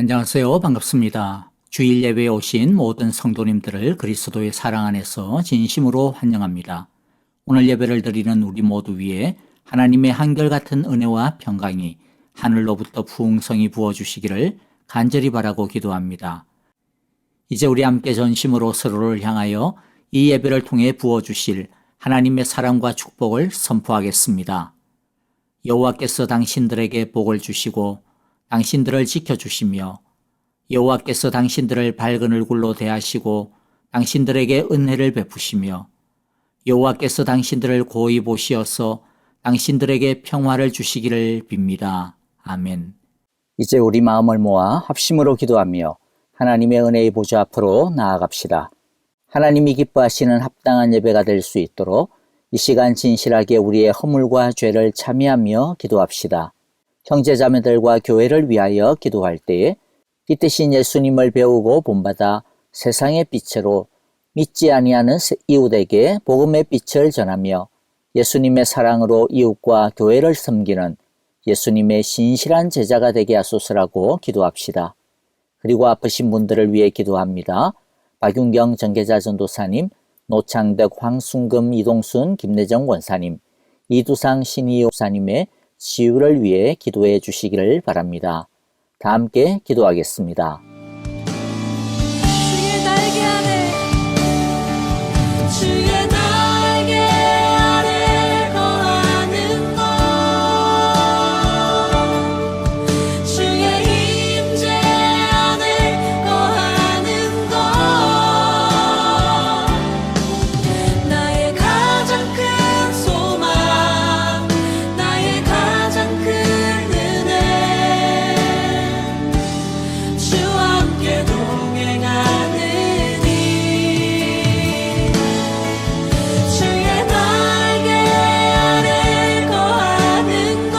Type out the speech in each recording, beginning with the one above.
안녕하세요. 반갑습니다. 주일 예배에 오신 모든 성도님들을 그리스도의 사랑 안에서 진심으로 환영합니다. 오늘 예배를 드리는 우리 모두 위에 하나님의 한결같은 은혜와 평강이 하늘로부터 풍성히 부어주시기를 간절히 바라고 기도합니다. 이제 우리 함께 전심으로 서로를 향하여 이 예배를 통해 부어주실 하나님의 사랑과 축복을 선포하겠습니다. 여호와께서 당신들에게 복을 주시고 당신들을 지켜주시며 여호와께서 당신들을 밝은 얼굴로 대하시고 당신들에게 은혜를 베푸시며 여호와께서 당신들을 고이 보시어서 당신들에게 평화를 주시기를 빕니다. 아멘. 이제 우리 마음을 모아 합심으로 기도하며 하나님의 은혜의 보좌 앞으로 나아갑시다. 하나님이 기뻐하시는 합당한 예배가 될 수 있도록 이 시간 진실하게 우리의 허물과 죄를 참여하며 기도합시다. 형제자매들과 교회를 위하여 기도할 때에 빛되신 예수님을 배우고 본받아 세상의 빛으로 믿지 아니하는 이웃에게 복음의 빛을 전하며 예수님의 사랑으로 이웃과 교회를 섬기는 예수님의 신실한 제자가 되게 하소서라고 기도합시다. 그리고 아프신 분들을 위해 기도합니다. 박윤경 정계자 전도사님, 노창덕, 황순금, 이동순, 김내정 원사님, 이두상 신희 목사님의 치유를 위해 기도해 주시기를 바랍니다. 다 함께 기도하겠습니다. 주의 날개 아래 주의 날개 아래 거하는 것 주의 임재 안에 거하는 것 나의 가장 큰 소망 나의 가장 큰 은혜 주와 함께 동행하느니 주의 날개 아래 거하는 것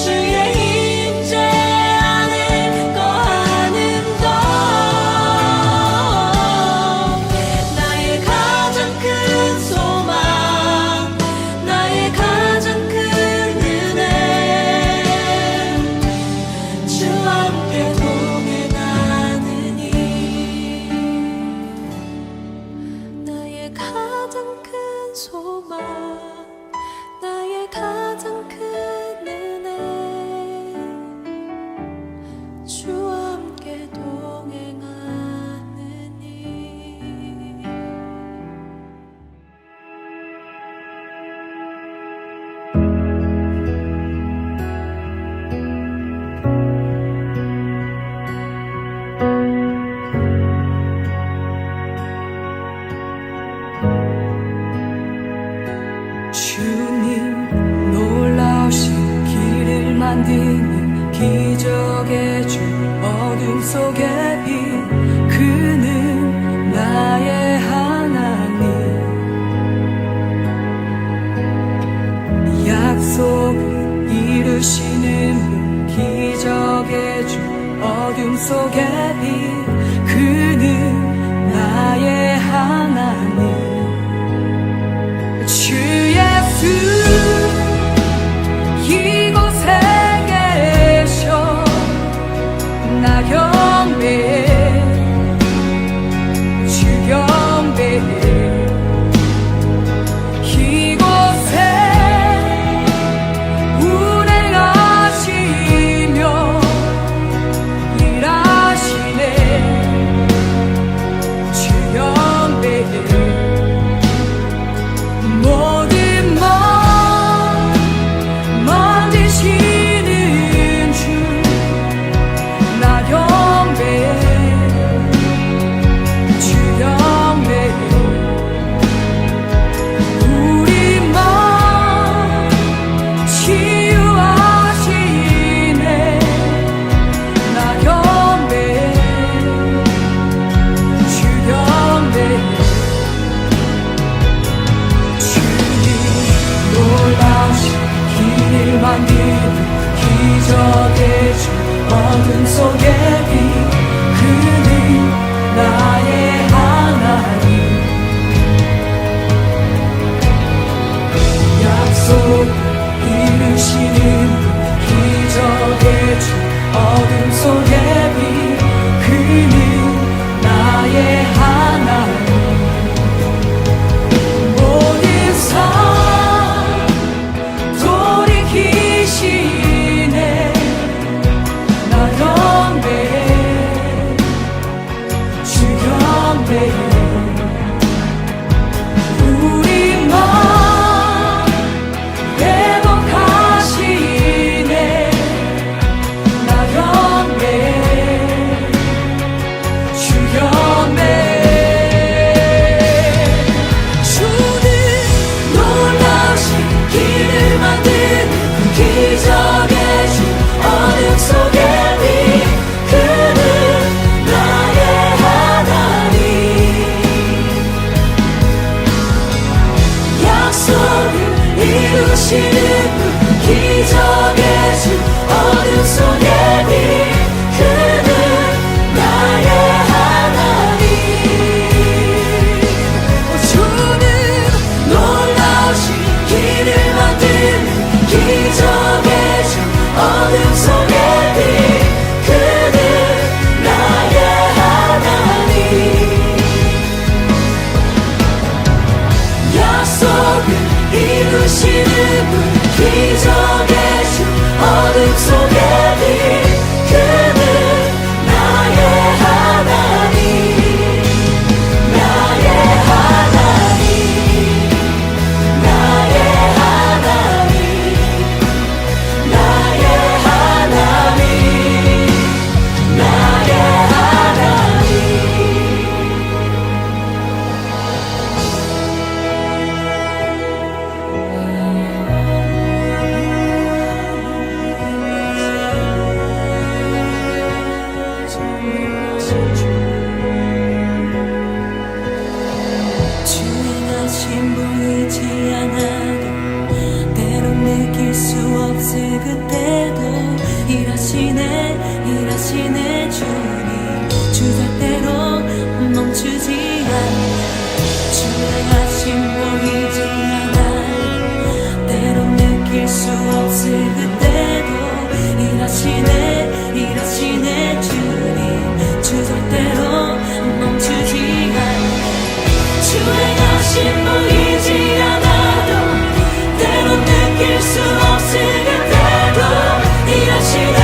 주의 임재 안에 거하는 것 나의 가장 큰 소망 나의 가장 큰 은혜 주와 함께 동행하느니 나의 가장 큰 소망 나의 가장 큰 은혜 주와 함께 동행하느니 주님 놀라우신 길을 만드는 기적의 주 어둠 속의 빛 그는 나의 하나님 약속을 이루시는 분 기적의 주 어둠 속의 빛 그는 나의 하나님 주 예수 이곳에 계셔 나 경배해 주 경배해 이곳에 운행하시며 일하시네 주 경배해 모든 맘 만드시는 주 나 경배해 주 경배해 우리 맘 치유하시네 나 경배해 주 경배해 주님 놀라우신 길을 만드는 기적의 주 어둠 속의 빛 그는 나의 하나님 약속 이루시는 기적 어둠 속의 빛 그는 나의 하나님 모든 삶 돌이키시네 나 영배에 주 영배에 우리 맘 회복하시네 나 영배에 주 영배에 주는 놀라우신 길을 만드는 그 기적의 주 어둠 속의 빛 그는 나의 하나님 약속을 이루시는 분 기적의 주 어둠 속의 빛 그는 나의 하나님 주는 놀라우신 길을 만드는 기적의 주 어둠 속의 빛 그는 나의 하나님 약속을 이루시는 분 기적의 주 어둠 속의 빛 그는 나의 하나님 나의 하나님 나의 하나님 나의 하나님 나의 하나님 주행하신 보이지 않아도 때론 느낄 수 없을 그때도 일하시네 주님 주 절대로 멈추지 않네 주행하신 보이지 않아도 때론 느낄 수 없을 그때도 일하시네 주님 주 절대로 멈추지 않네 주행하신 보이지 않아도 때론 느낄 수 없을 그때도 일하시네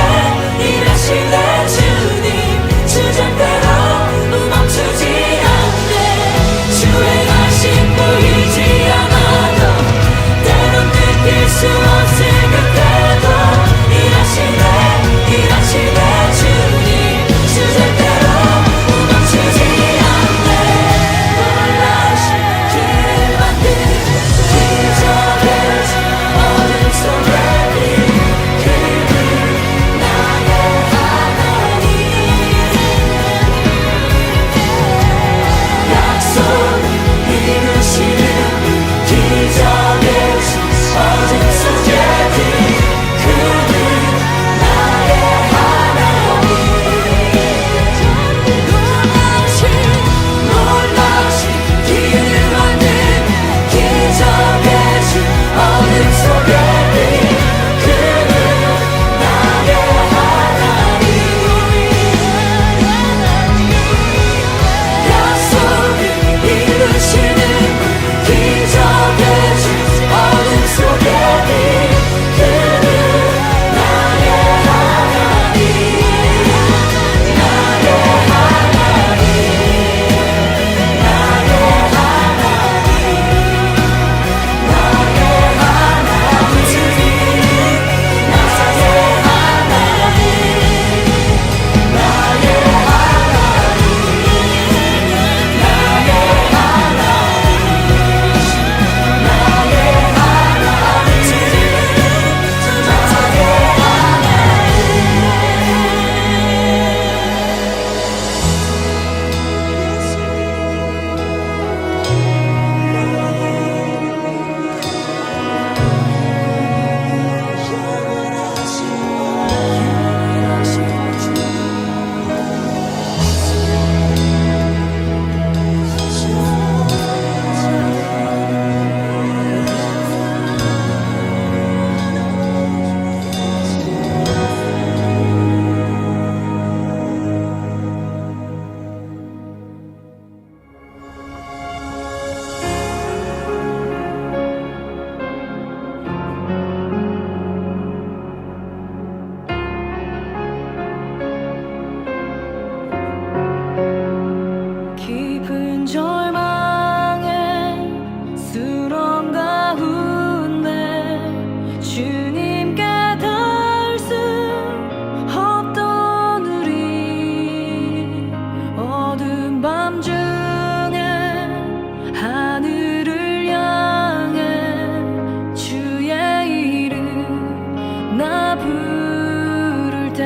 나 부를 때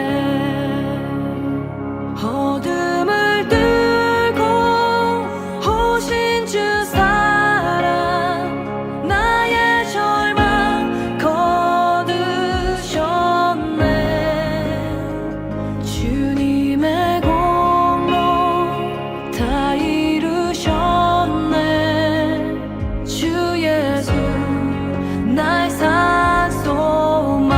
어둠을 뚫고 오신 주 사랑 나의 절망 거두셨네 주님의 공로 다 이루셨네 주 예수 나의 산소망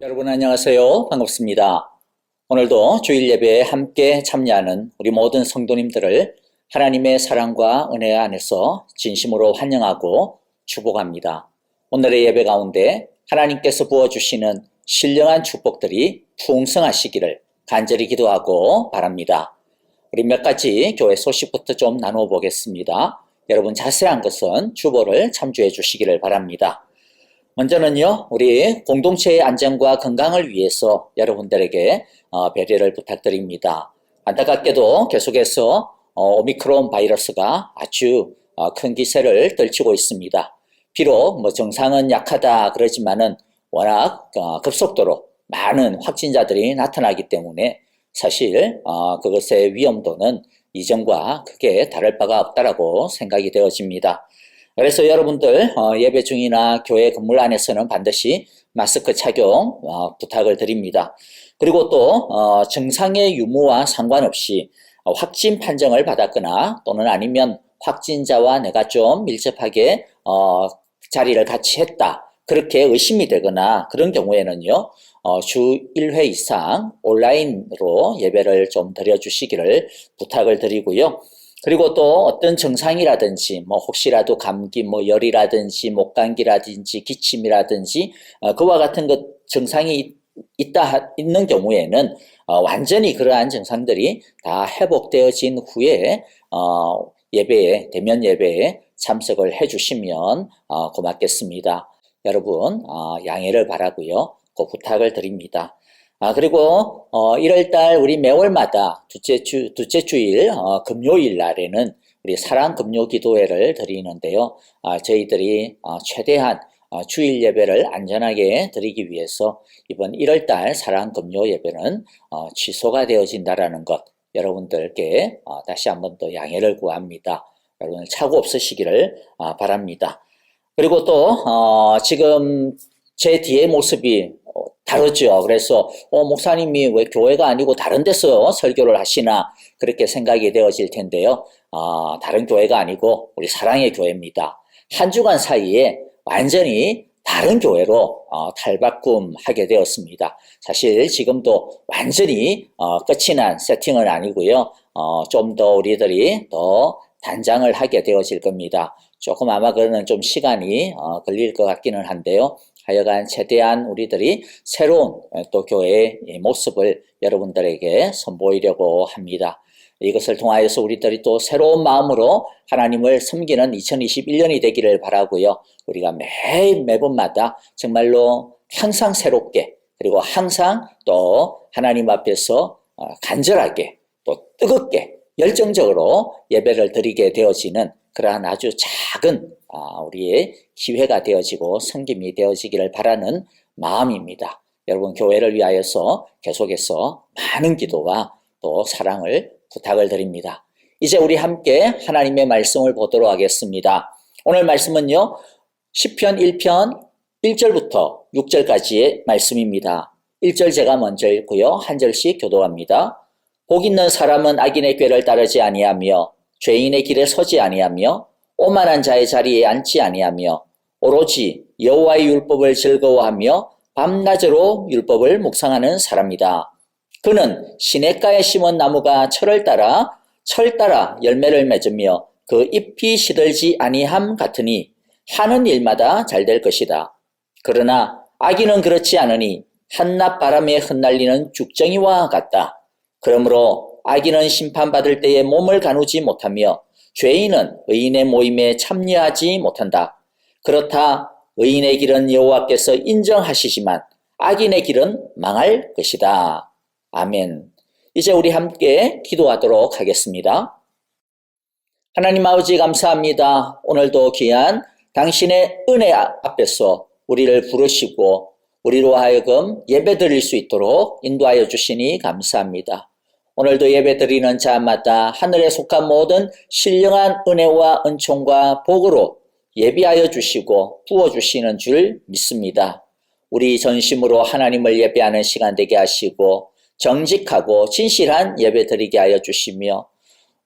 여러분 안녕하세요. 반갑습니다. 오늘도 주일 예배에 함께 참여하는 우리 모든 성도님들을 하나님의 사랑과 은혜 안에서 진심으로 환영하고 축복합니다. 오늘의 예배 가운데 하나님께서 부어주시는 신령한 축복들이 풍성하시기를 간절히 기도하고 바랍니다. 우리 몇 가지 교회 소식부터 좀 나누어 보겠습니다. 여러분 자세한 것은 주보를 참조해 주시기를 바랍니다. 먼저는요, 우리 공동체의 안전과 건강을 위해서 여러분들에게 배려를 부탁드립니다. 안타깝게도 계속해서 오미크론 바이러스가 아주 큰 기세를 떨치고 있습니다. 비록 정상은 약하다 그러지만은 워낙 급속도로 많은 확진자들이 나타나기 때문에 사실 그것의 위험도는 이전과 크게 다를 바가 없다라고 생각이 되어집니다. 그래서 여러분들 예배 중이나 교회 건물 안에서는 반드시 마스크 착용 부탁을 드립니다. 그리고 또 증상의 유무와 상관없이 확진 판정을 받았거나 또는 아니면 확진자와 내가 좀 밀접하게 자리를 같이 했다. 그렇게 의심이 되거나 그런 경우에는요. 주 1회 이상 온라인으로 예배를 좀 드려주시기를 부탁을 드리고요. 그리고 또 어떤 증상이라든지 혹시라도 감기 열이라든지 목감기라든지 기침이라든지 그와 같은 것 증상이 있는 경우에는 완전히 그러한 증상들이 다 회복되어진 후에 예배에 대면 예배에 참석을 해주시면 고맙겠습니다. 여러분 양해를 바라고요. 그 부탁을 드립니다. 그리고 1월달 우리 매월마다 둘째 주일 금요일 날에는 우리 사랑 금요 기도회를 드리는데요. 저희들이 최대한 주일 예배를 안전하게 드리기 위해서 이번 1월달 사랑 금요 예배는 취소가 되어진다라는 것 여러분들께 다시 한번 더 양해를 구합니다. 여러분 착오 없으시기를 바랍니다. 그리고 또 지금 제 뒤의 모습이 다르죠. 그래서 목사님이 왜 교회가 아니고 다른 데서 설교를 하시나 그렇게 생각이 되어질 텐데요. 다른 교회가 아니고 우리 사랑의 교회입니다. 한 주간 사이에 완전히 다른 교회로 탈바꿈하게 되었습니다. 사실 지금도 완전히 끝이 난 세팅은 아니고요. 좀 더 우리들이 더 단장을 하게 되어질 겁니다. 조금 아마 그거는 좀 시간이 걸릴 것 같기는 한데요. 하여간 최대한 우리들이 새로운 또 교회의 모습을 여러분들에게 선보이려고 합니다. 이것을 통하여서 우리들이 또 새로운 마음으로 하나님을 섬기는 2021년이 되기를 바라고요. 우리가 매번마다 정말로 항상 새롭게 그리고 항상 또 하나님 앞에서 간절하게 또 뜨겁게 열정적으로 예배를 드리게 되어지는 그러한 아주 작은 우리의 기회가 되어지고 섬김이 되어지기를 바라는 마음입니다. 여러분 교회를 위하여서 계속해서 많은 기도와 또 사랑을 부탁을 드립니다. 이제 우리 함께 하나님의 말씀을 보도록 하겠습니다. 오늘 말씀은요. 시편 1편 1절부터 6절까지의 말씀입니다. 1절 제가 먼저 읽고요. 한 절씩 교도합니다. 복 있는 사람은 악인의 꾀를 따르지 아니하며 죄인의 길에 서지 아니하며 오만한 자의 자리에 앉지 아니하며 오로지 여호와의 율법을 즐거워하며 밤낮으로 율법을 묵상하는 사람이다. 그는 시냇가에 심은 나무가 철 따라 열매를 맺으며 그 잎이 시들지 아니함 같으니 하는 일마다 잘 될 것이다. 그러나 악인은 그렇지 않으니 한낮 바람에 흩날리는 죽정이와 같다. 그러므로 악인은 심판받을 때에 몸을 가누지 못하며 죄인은 의인의 모임에 참여하지 못한다. 그렇다 의인의 길은 여호와께서 인정하시지만 악인의 길은 망할 것이다. 아멘. 이제 우리 함께 기도하도록 하겠습니다. 하나님 아버지 감사합니다. 오늘도 귀한 당신의 은혜 앞에서 우리를 부르시고 우리로 하여금 예배 드릴 수 있도록 인도하여 주시니 감사합니다. 오늘도 예배 드리는 자마다 하늘에 속한 모든 신령한 은혜와 은총과 복으로 예비하여 주시고 부어주시는 줄 믿습니다. 우리 전심으로 하나님을 예배하는 시간 되게 하시고 정직하고 진실한 예배 드리게 하여 주시며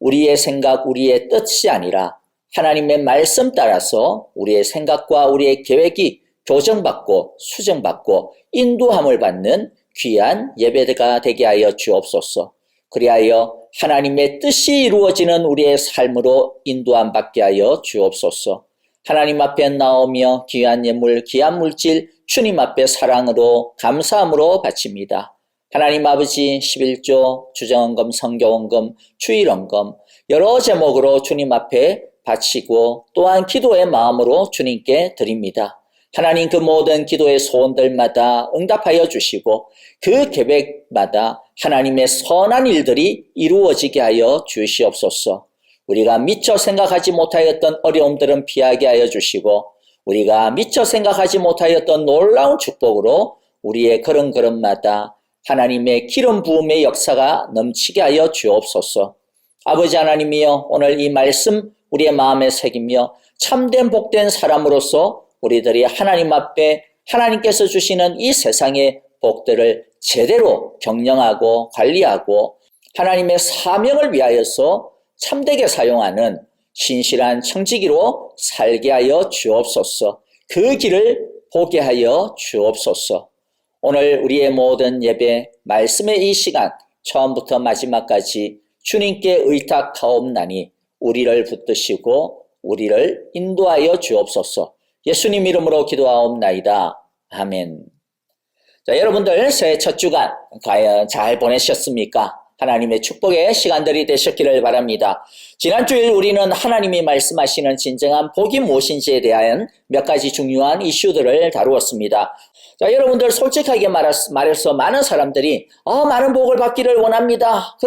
우리의 생각, 우리의 뜻이 아니라 하나님의 말씀 따라서 우리의 생각과 우리의 계획이 교정받고 수정받고 인도함을 받는 귀한 예배가 되게 하여 주옵소서. 그리하여 하나님의 뜻이 이루어지는 우리의 삶으로 인도함 받게 하여 주옵소서. 하나님 앞에 나오며 귀한 예물, 귀한 물질 주님 앞에 사랑으로 감사함으로 바칩니다. 하나님 아버지 11조, 주정헌금, 성교헌금, 주일헌금 여러 제목으로 주님 앞에 바치고 또한 기도의 마음으로 주님께 드립니다. 하나님 그 모든 기도의 소원들마다 응답하여 주시고 그 계획마다 하나님의 선한 일들이 이루어지게 하여 주시옵소서. 우리가 미처 생각하지 못하였던 어려움들은 피하게 하여 주시고 우리가 미처 생각하지 못하였던 놀라운 축복으로 우리의 걸음걸음마다 하나님의 기름 부음의 역사가 넘치게 하여 주옵소서. 아버지 하나님이여 오늘 이 말씀 우리의 마음에 새기며 참된 복된 사람으로서 우리들이 하나님 앞에 하나님께서 주시는 이 세상의 복들을 제대로 경영하고 관리하고 하나님의 사명을 위하여서 참되게 사용하는 신실한 청지기로 살게 하여 주옵소서. 그 길을 보게 하여 주옵소서. 오늘 우리의 모든 예배, 말씀의 이 시간 처음부터 마지막까지 주님께 의탁하옵나니 우리를 붙드시고 우리를 인도하여 주옵소서. 예수님 이름으로 기도하옵나이다. 아멘. 자, 여러분들 새해 첫 주간 과연 잘 보내셨습니까? 하나님의 축복의 시간들이 되셨기를 바랍니다. 지난 주일 우리는 하나님이 말씀하시는 진정한 복이 무엇인지에 대한 몇 가지 중요한 이슈들을 다루었습니다. 자, 여러분들 솔직하게 말해서 많은 사람들이 많은 복을 받기를 원합니다.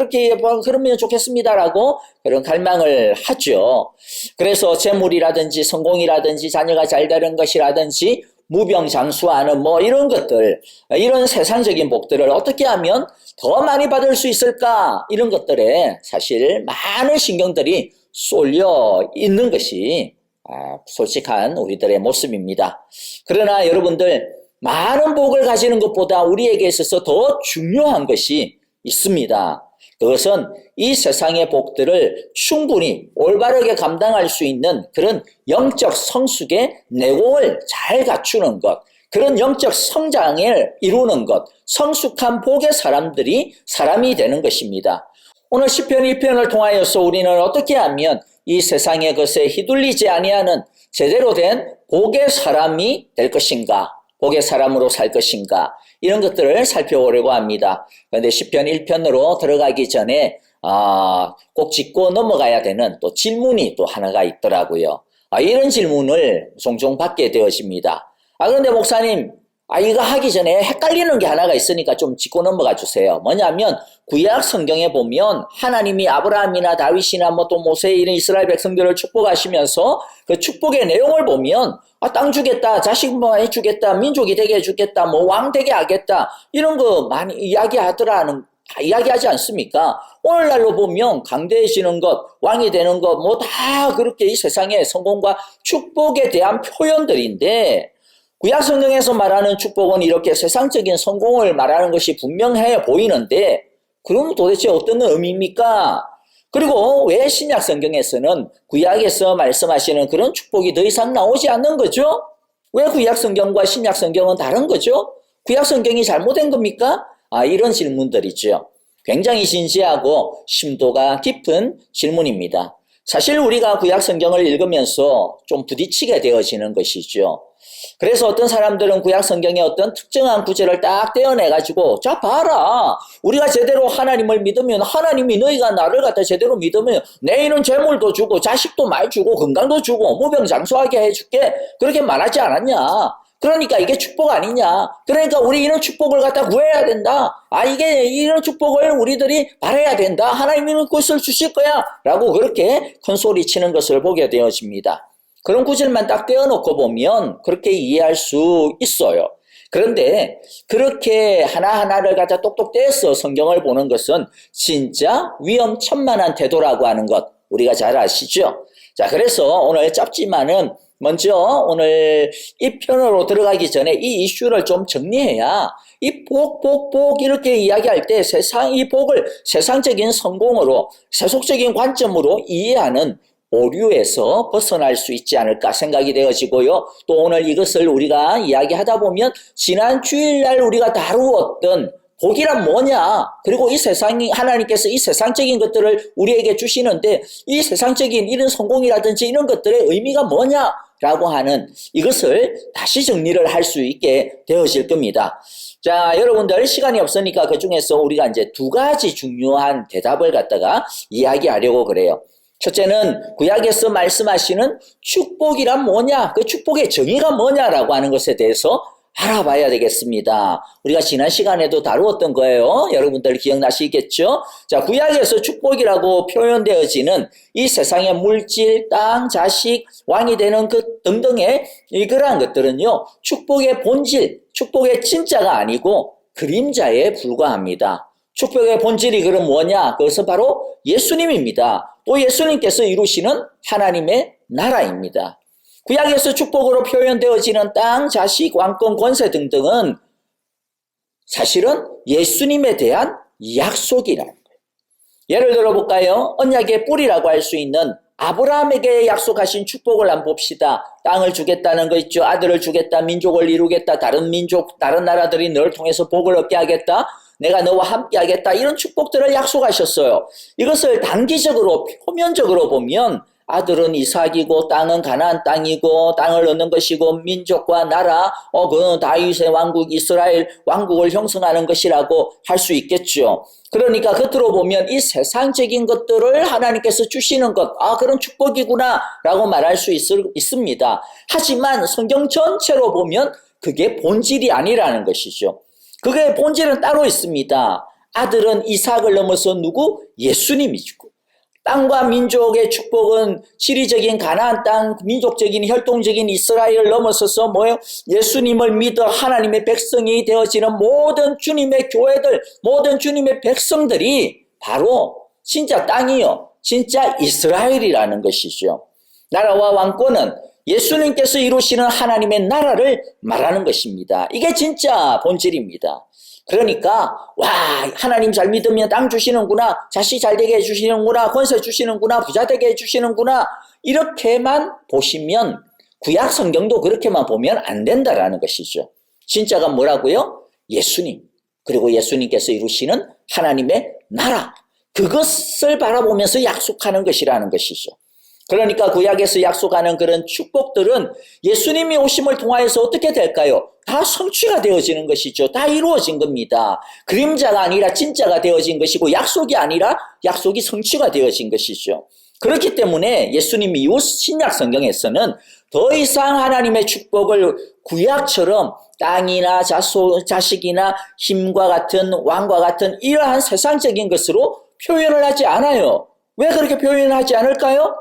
그러면 좋겠습니다라고 그런 갈망을 하죠. 그래서 재물이라든지 성공이라든지 자녀가 잘 되는 것이라든지 무병장수하는 이런 것들, 이런 세상적인 복들을 어떻게 하면 더 많이 받을 수 있을까? 이런 것들에 사실 많은 신경들이 쏠려 있는 것이 솔직한 우리들의 모습입니다. 그러나 여러분들 많은 복을 가지는 것보다 우리에게 있어서 더 중요한 것이 있습니다. 그것은 이 세상의 복들을 충분히 올바르게 감당할 수 있는 그런 영적 성숙의 내공을 잘 갖추는 것, 그런 영적 성장을 이루는 것, 성숙한 복의 사람이 되는 것입니다. 오늘 시편 1편을 통하여서 우리는 어떻게 하면 이 세상의 것에 휘둘리지 아니하는 제대로 된 복의 사람이 될 것인가, 복의 사람으로 살 것인가, 이런 것들을 살펴보려고 합니다. 그런데 시편 1편으로 들어가기 전에 꼭 짚고 넘어가야 되는 또 질문이 또 하나가 있더라고요. 이런 질문을 종종 받게 되어집니다. 그런데 목사님, 이거 하기 전에 헷갈리는 게 하나가 있으니까 좀 짚고 넘어가 주세요. 뭐냐면 구약 성경에 보면 하나님이 아브라함이나 다윗이나 또 모세 이런 이스라엘 백성들을 축복하시면서 그 축복의 내용을 보면 땅 주겠다, 자식 많이 주겠다, 민족이 되게 해주겠다, 왕 되게 하겠다, 이런 거 많이 이야기하지 않습니까? 오늘날로 보면 강대해지는 것, 왕이 되는 것, 다 그렇게 이 세상의 성공과 축복에 대한 표현들인데, 구약 성경에서 말하는 축복은 이렇게 세상적인 성공을 말하는 것이 분명해 보이는데, 그럼 도대체 어떤 의미입니까? 그리고 왜 신약 성경에서는 구약에서 말씀하시는 그런 축복이 더 이상 나오지 않는 거죠? 왜 구약 성경과 신약 성경은 다른 거죠? 구약 성경이 잘못된 겁니까? 이런 질문들이죠. 굉장히 진지하고 심도가 깊은 질문입니다. 사실 우리가 구약 성경을 읽으면서 좀 부딪히게 되어지는 것이죠. 그래서 어떤 사람들은 구약 성경의 어떤 특정한 구절을 딱 떼어내가지고 자 봐라, 우리가 제대로 하나님을 믿으면 하나님이 너희가 나를 갖다 제대로 믿으면 내일은 재물도 주고 자식도 많이 주고 건강도 주고 무병장수하게 해줄게, 그렇게 말하지 않았냐? 그러니까 이게 축복 아니냐? 그러니까 우리 이런 축복을 갖다 구해야 된다. 이런 축복을 우리들이 바라야 된다. 하나님은 그것을 주실 거야 라고 그렇게 큰 소리 치는 것을 보게 되어집니다. 그런 구절만 딱 떼어놓고 보면 그렇게 이해할 수 있어요. 그런데 그렇게 하나하나를 갖다 똑똑 떼서 성경을 보는 것은 진짜 위험천만한 태도라고 하는 것 우리가 잘 아시죠? 자, 그래서 오늘 짧지만은 먼저 오늘 이 편으로 들어가기 전에 이 이슈를 좀 정리해야 이 복 이렇게 이야기할 때 이 복을 세상적인 성공으로 세속적인 관점으로 이해하는 오류에서 벗어날 수 있지 않을까 생각이 되어지고요. 또 오늘 이것을 우리가 이야기하다 보면 지난 주일날 우리가 다루었던 복이란 뭐냐? 그리고 이 세상이 하나님께서 이 세상적인 것들을 우리에게 주시는데 이 세상적인 이런 성공이라든지 이런 것들의 의미가 뭐냐라고 하는 이것을 다시 정리를 할 수 있게 되어질 겁니다. 자, 여러분들 시간이 없으니까 그중에서 우리가 이제 두 가지 중요한 대답을 갖다가 이야기하려고 그래요. 첫째는 구약에서 말씀하시는 축복이란 뭐냐? 그 축복의 정의가 뭐냐라고 하는 것에 대해서 알아봐야 되겠습니다. 우리가 지난 시간에도 다루었던 거예요. 여러분들 기억나시겠죠? 자, 구약에서 축복이라고 표현되어지는 이 세상의 물질, 땅, 자식, 왕이 되는 그 등등의 이러한 것들은요, 축복의 본질, 축복의 진짜가 아니고 그림자에 불과합니다. 축복의 본질이 그럼 뭐냐? 그것은 바로 예수님입니다. 또 예수님께서 이루시는 하나님의 나라입니다. 구약에서 축복으로 표현되어지는 땅, 자식, 왕권, 권세 등등은 사실은 예수님에 대한 약속이라는 거예요. 예를 들어볼까요? 언약의 뿌리라고 할 수 있는 아브라함에게 약속하신 축복을 한번 봅시다. 땅을 주겠다는 거 있죠. 아들을 주겠다. 민족을 이루겠다. 다른 민족, 다른 나라들이 너를 통해서 복을 얻게 하겠다. 내가 너와 함께 하겠다. 이런 축복들을 약속하셨어요. 이것을 단기적으로, 표면적으로 보면 아들은 이삭이고 땅은 가나안 땅이고 땅을 얻는 것이고 민족과 나라, 그 다윗의 왕국 이스라엘 왕국을 형성하는 것이라고 할 수 있겠죠. 그러니까 겉으로 보면 이 세상적인 것들을 하나님께서 주시는 것, 그런 축복이구나 라고 말할 수 있습니다. 하지만 성경 전체로 보면 그게 본질이 아니라는 것이죠. 그게 본질은 따로 있습니다. 아들은 이삭을 넘어서 누구? 예수님이시고, 땅과 민족의 축복은 지리적인 가나안 땅, 민족적인 혈통적인 이스라엘을 넘어서서 뭐예요? 예수님을 믿어 하나님의 백성이 되어지는 모든 주님의 교회들, 모든 주님의 백성들이 바로 진짜 땅이요, 진짜 이스라엘이라는 것이죠. 나라와 왕권은 예수님께서 이루시는 하나님의 나라를 말하는 것입니다. 이게 진짜 본질입니다. 그러니까 하나님 잘 믿으면 땅 주시는구나, 자식 잘 되게 해주시는구나, 권세 주시는구나, 부자 되게 해주시는구나, 이렇게만 보시면 구약 성경도 그렇게만 보면 안 된다라는 것이죠. 진짜가 뭐라고요? 예수님, 그리고 예수님께서 이루시는 하나님의 나라, 그것을 바라보면서 약속하는 것이라는 것이죠. 그러니까 구약에서 약속하는 그런 축복들은 예수님이 오심을 통하여서 어떻게 될까요? 다 성취가 되어지는 것이죠. 다 이루어진 겁니다. 그림자가 아니라 진짜가 되어진 것이고, 약속이 아니라 약속이 성취가 되어진 것이죠. 그렇기 때문에 예수님이 이후 신약 성경에서는 더 이상 하나님의 축복을 구약처럼 땅이나 자식이나 힘과 같은 왕과 같은 이러한 세상적인 것으로 표현을 하지 않아요. 왜 그렇게 표현하지 않을까요?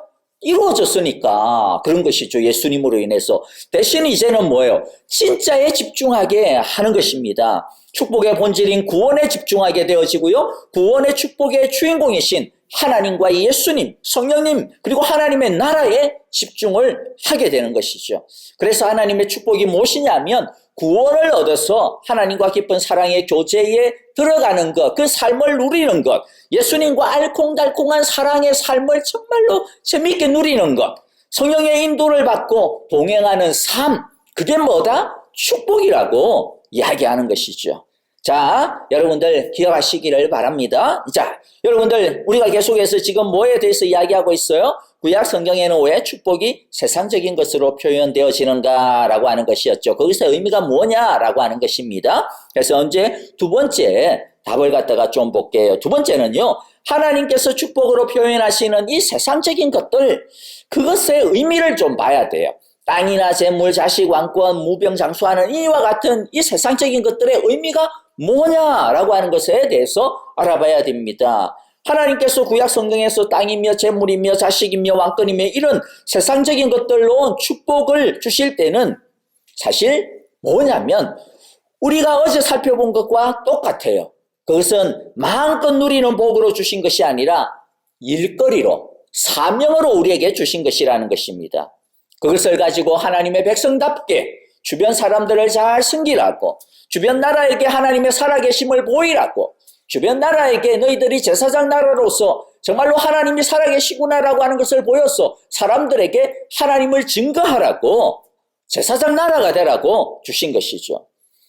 이루어졌으니까 그런 것이죠. 예수님으로 인해서. 대신 이제는 뭐예요? 진짜에 집중하게 하는 것입니다. 축복의 본질인 구원에 집중하게 되어지고요. 구원의 축복의 주인공이신 하나님과 예수님, 성령님, 그리고 하나님의 나라에 집중을 하게 되는 것이죠. 그래서 하나님의 축복이 무엇이냐면 구원을 얻어서 하나님과 깊은 사랑의 교제에 들어가는 것, 그 삶을 누리는 것, 예수님과 알콩달콩한 사랑의 삶을 정말로 재미있게 누리는 것, 성령의 인도를 받고 동행하는 삶, 그게 뭐다? 축복이라고 이야기하는 것이죠. 자, 여러분들 기억하시기를 바랍니다. 자, 여러분들 우리가 계속해서 지금 뭐에 대해서 이야기하고 있어요? 구약 성경에는 왜 축복이 세상적인 것으로 표현되어지는가라고 하는 것이었죠. 거기서 의미가 뭐냐라고 하는 것입니다. 그래서 언제 두 번째 답을 갖다가 좀 볼게요. 두 번째는요, 하나님께서 축복으로 표현하시는 이 세상적인 것들, 그것의 의미를 좀 봐야 돼요. 땅이나 재물, 자식, 왕권, 무병장수하는 이와 같은 이 세상적인 것들의 의미가 뭐냐라고 하는 것에 대해서 알아봐야 됩니다. 하나님께서 구약 성경에서 땅이며 재물이며 자식이며 왕권이며 이런 세상적인 것들로 축복을 주실 때는 사실 뭐냐면 우리가 어제 살펴본 것과 똑같아요. 그것은 마음껏 누리는 복으로 주신 것이 아니라 일거리로, 사명으로 우리에게 주신 것이라는 것입니다. 그것을 가지고 하나님의 백성답게 주변 사람들을 잘 섬기라고, 주변 나라에게 하나님의 살아계심을 보이라고, 주변 나라에게 너희들이 제사장 나라로서 정말로 하나님이 살아계시구나라고 하는 것을 보여서 사람들에게 하나님을 증거하라고 제사장 나라가 되라고 주신 것이죠.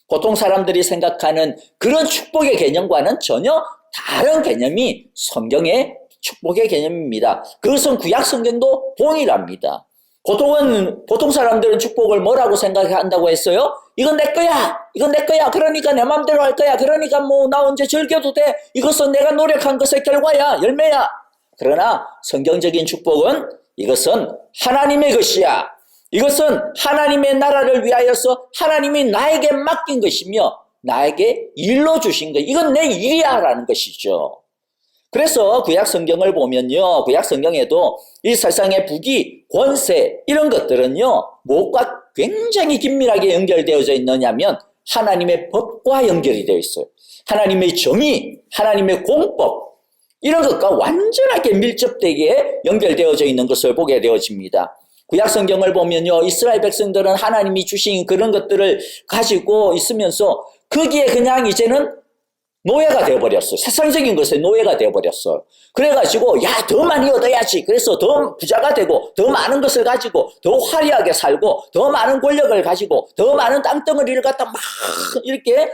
보통 사람들이 생각하는 그런 축복의 개념과는 전혀 다른 개념이 성경의 축복의 개념입니다. 그것은 구약 성경도 동일합니다. 보통 사람들은 축복을 뭐라고 생각한다고 했어요? 이건 내 거야. 이건 내 거야. 그러니까 내 마음대로 할 거야. 그러니까 뭐 나 언제 즐겨도 돼. 이것은 내가 노력한 것의 결과야. 열매야. 그러나 성경적인 축복은 이것은 하나님의 것이야. 이것은 하나님의 나라를 위하여서 하나님이 나에게 맡긴 것이며 나에게 일로 주신 것. 이건 내 일이야 라는 것이죠. 그래서 구약 성경을 보면요. 구약 성경에도 이 세상의 부귀, 권세 이런 것들은요. 무엇과 굉장히 긴밀하게 연결되어져 있느냐면 하나님의 법과 연결이 되어 있어요. 하나님의 정의, 하나님의 공법 이런 것과 완전하게 밀접되게 연결되어져 있는 것을 보게 되어집니다. 구약 성경을 보면요. 이스라엘 백성들은 하나님이 주신 그런 것들을 가지고 있으면서 거기에 그냥 이제는 노예가 되어버렸어요. 세상적인 것에 노예가 되어버렸어요. 그래가지고 더 많이 얻어야지. 그래서 더 부자가 되고 더 많은 것을 가지고 더 화려하게 살고 더 많은 권력을 가지고 더 많은 땅덩어리를 갖다 막 이렇게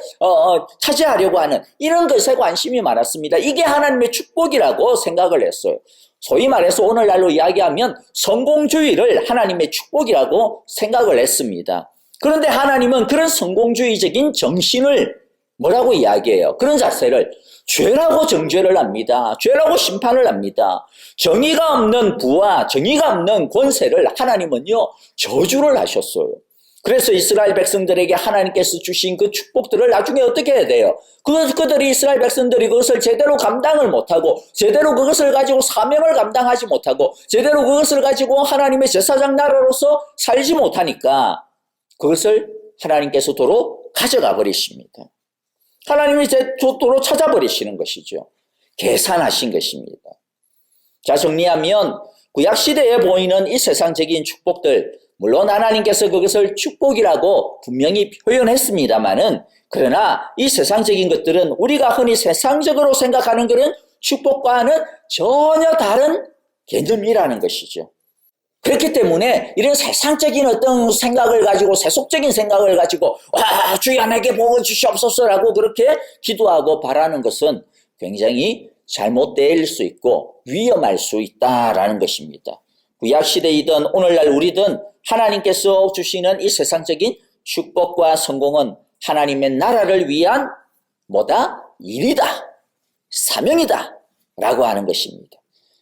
차지하려고 하는 이런 것에 관심이 많았습니다. 이게 하나님의 축복이라고 생각을 했어요. 소위 말해서 오늘날로 이야기하면 성공주의를 하나님의 축복이라고 생각을 했습니다. 그런데 하나님은 그런 성공주의적인 정신을 뭐라고 이야기해요? 그런 자세를 죄라고 정죄를 합니다. 죄라고 심판을 합니다. 정의가 없는 부와 정의가 없는 권세를 하나님은요 저주를 하셨어요. 그래서 이스라엘 백성들에게 하나님께서 주신 그 축복들을 나중에 어떻게 해야 돼요? 그들이 이스라엘 백성들이 그것을 제대로 감당을 못하고 제대로 그것을 가지고 사명을 감당하지 못하고 제대로 그것을 가지고 하나님의 제사장 나라로서 살지 못하니까 그것을 하나님께서 도로 가져가 버리십니다. 하나님이 도로 찾아버리시는 것이죠. 계산하신 것입니다. 자, 정리하면 구약시대에 보이는 이 세상적인 축복들, 물론 하나님께서 그것을 축복이라고 분명히 표현했습니다마는 그러나 이 세상적인 것들은 우리가 흔히 세상적으로 생각하는 그런 축복과는 전혀 다른 개념이라는 것이죠. 그렇기 때문에 이런 세상적인 어떤 생각을 가지고 세속적인 생각을 가지고 주여 내게 복을 주시옵소서라고 그렇게 기도하고 바라는 것은 굉장히 잘못될 수 있고 위험할 수 있다라는 것입니다. 구약시대이든 오늘날 우리든 하나님께서 주시는 이 세상적인 축복과 성공은 하나님의 나라를 위한 일이다. 사명이다. 라고 하는 것입니다.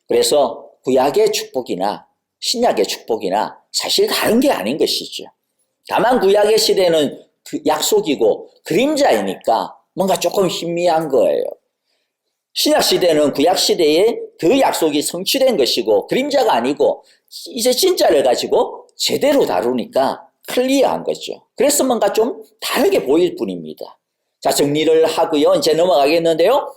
그래서 구약의 축복이나 신약의 축복이나 사실 다른 게 아닌 것이죠. 다만 구약의 시대는 그 약속이고 그림자이니까 뭔가 조금 희미한 거예요. 신약 시대는 구약 시대에 그 약속이 성취된 것이고 그림자가 아니고 이제 진짜를 가지고 제대로 다루니까 클리어한 거죠. 그래서 뭔가 좀 다르게 보일 뿐입니다. 자, 정리를 하고요. 이제 넘어가겠는데요.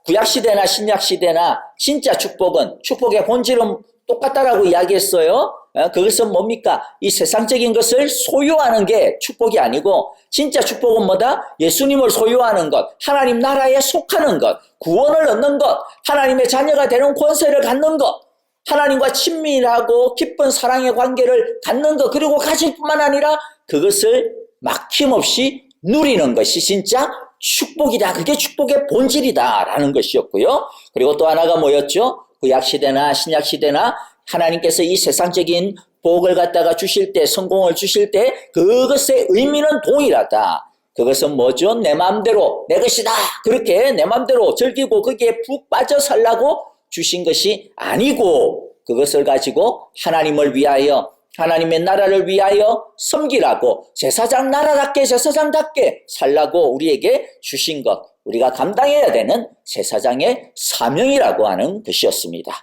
구약 시대나 신약 시대나 진짜 축복은 축복의 본질은 똑같다라고 이야기했어요. 그것은 뭡니까? 이 세상적인 것을 소유하는 게 축복이 아니고 진짜 축복은 뭐다? 예수님을 소유하는 것, 하나님 나라에 속하는 것, 구원을 얻는 것, 하나님의 자녀가 되는 권세를 갖는 것, 하나님과 친밀하고 깊은 사랑의 관계를 갖는 것, 그리고 가질 뿐만 아니라 그것을 막힘없이 누리는 것이 진짜 축복이다. 그게 축복의 본질이다라는 것이었고요. 그리고 또 하나가 뭐였죠? 구약시대나 신약시대나 하나님께서 이 세상적인 복을 갖다가 주실 때, 성공을 주실 때 그것의 의미는 동일하다. 그것은 뭐죠? 내 마음대로 내 것이다. 그렇게 내 마음대로 즐기고 거기에 푹 빠져 살라고 주신 것이 아니고 그것을 가지고 하나님을 위하여 하나님의 나라를 위하여 섬기라고 제사장 나라답게 제사장답게 살라고 우리에게 주신 것, 우리가 감당해야 되는 제사장의 사명이라고 하는 것이었습니다.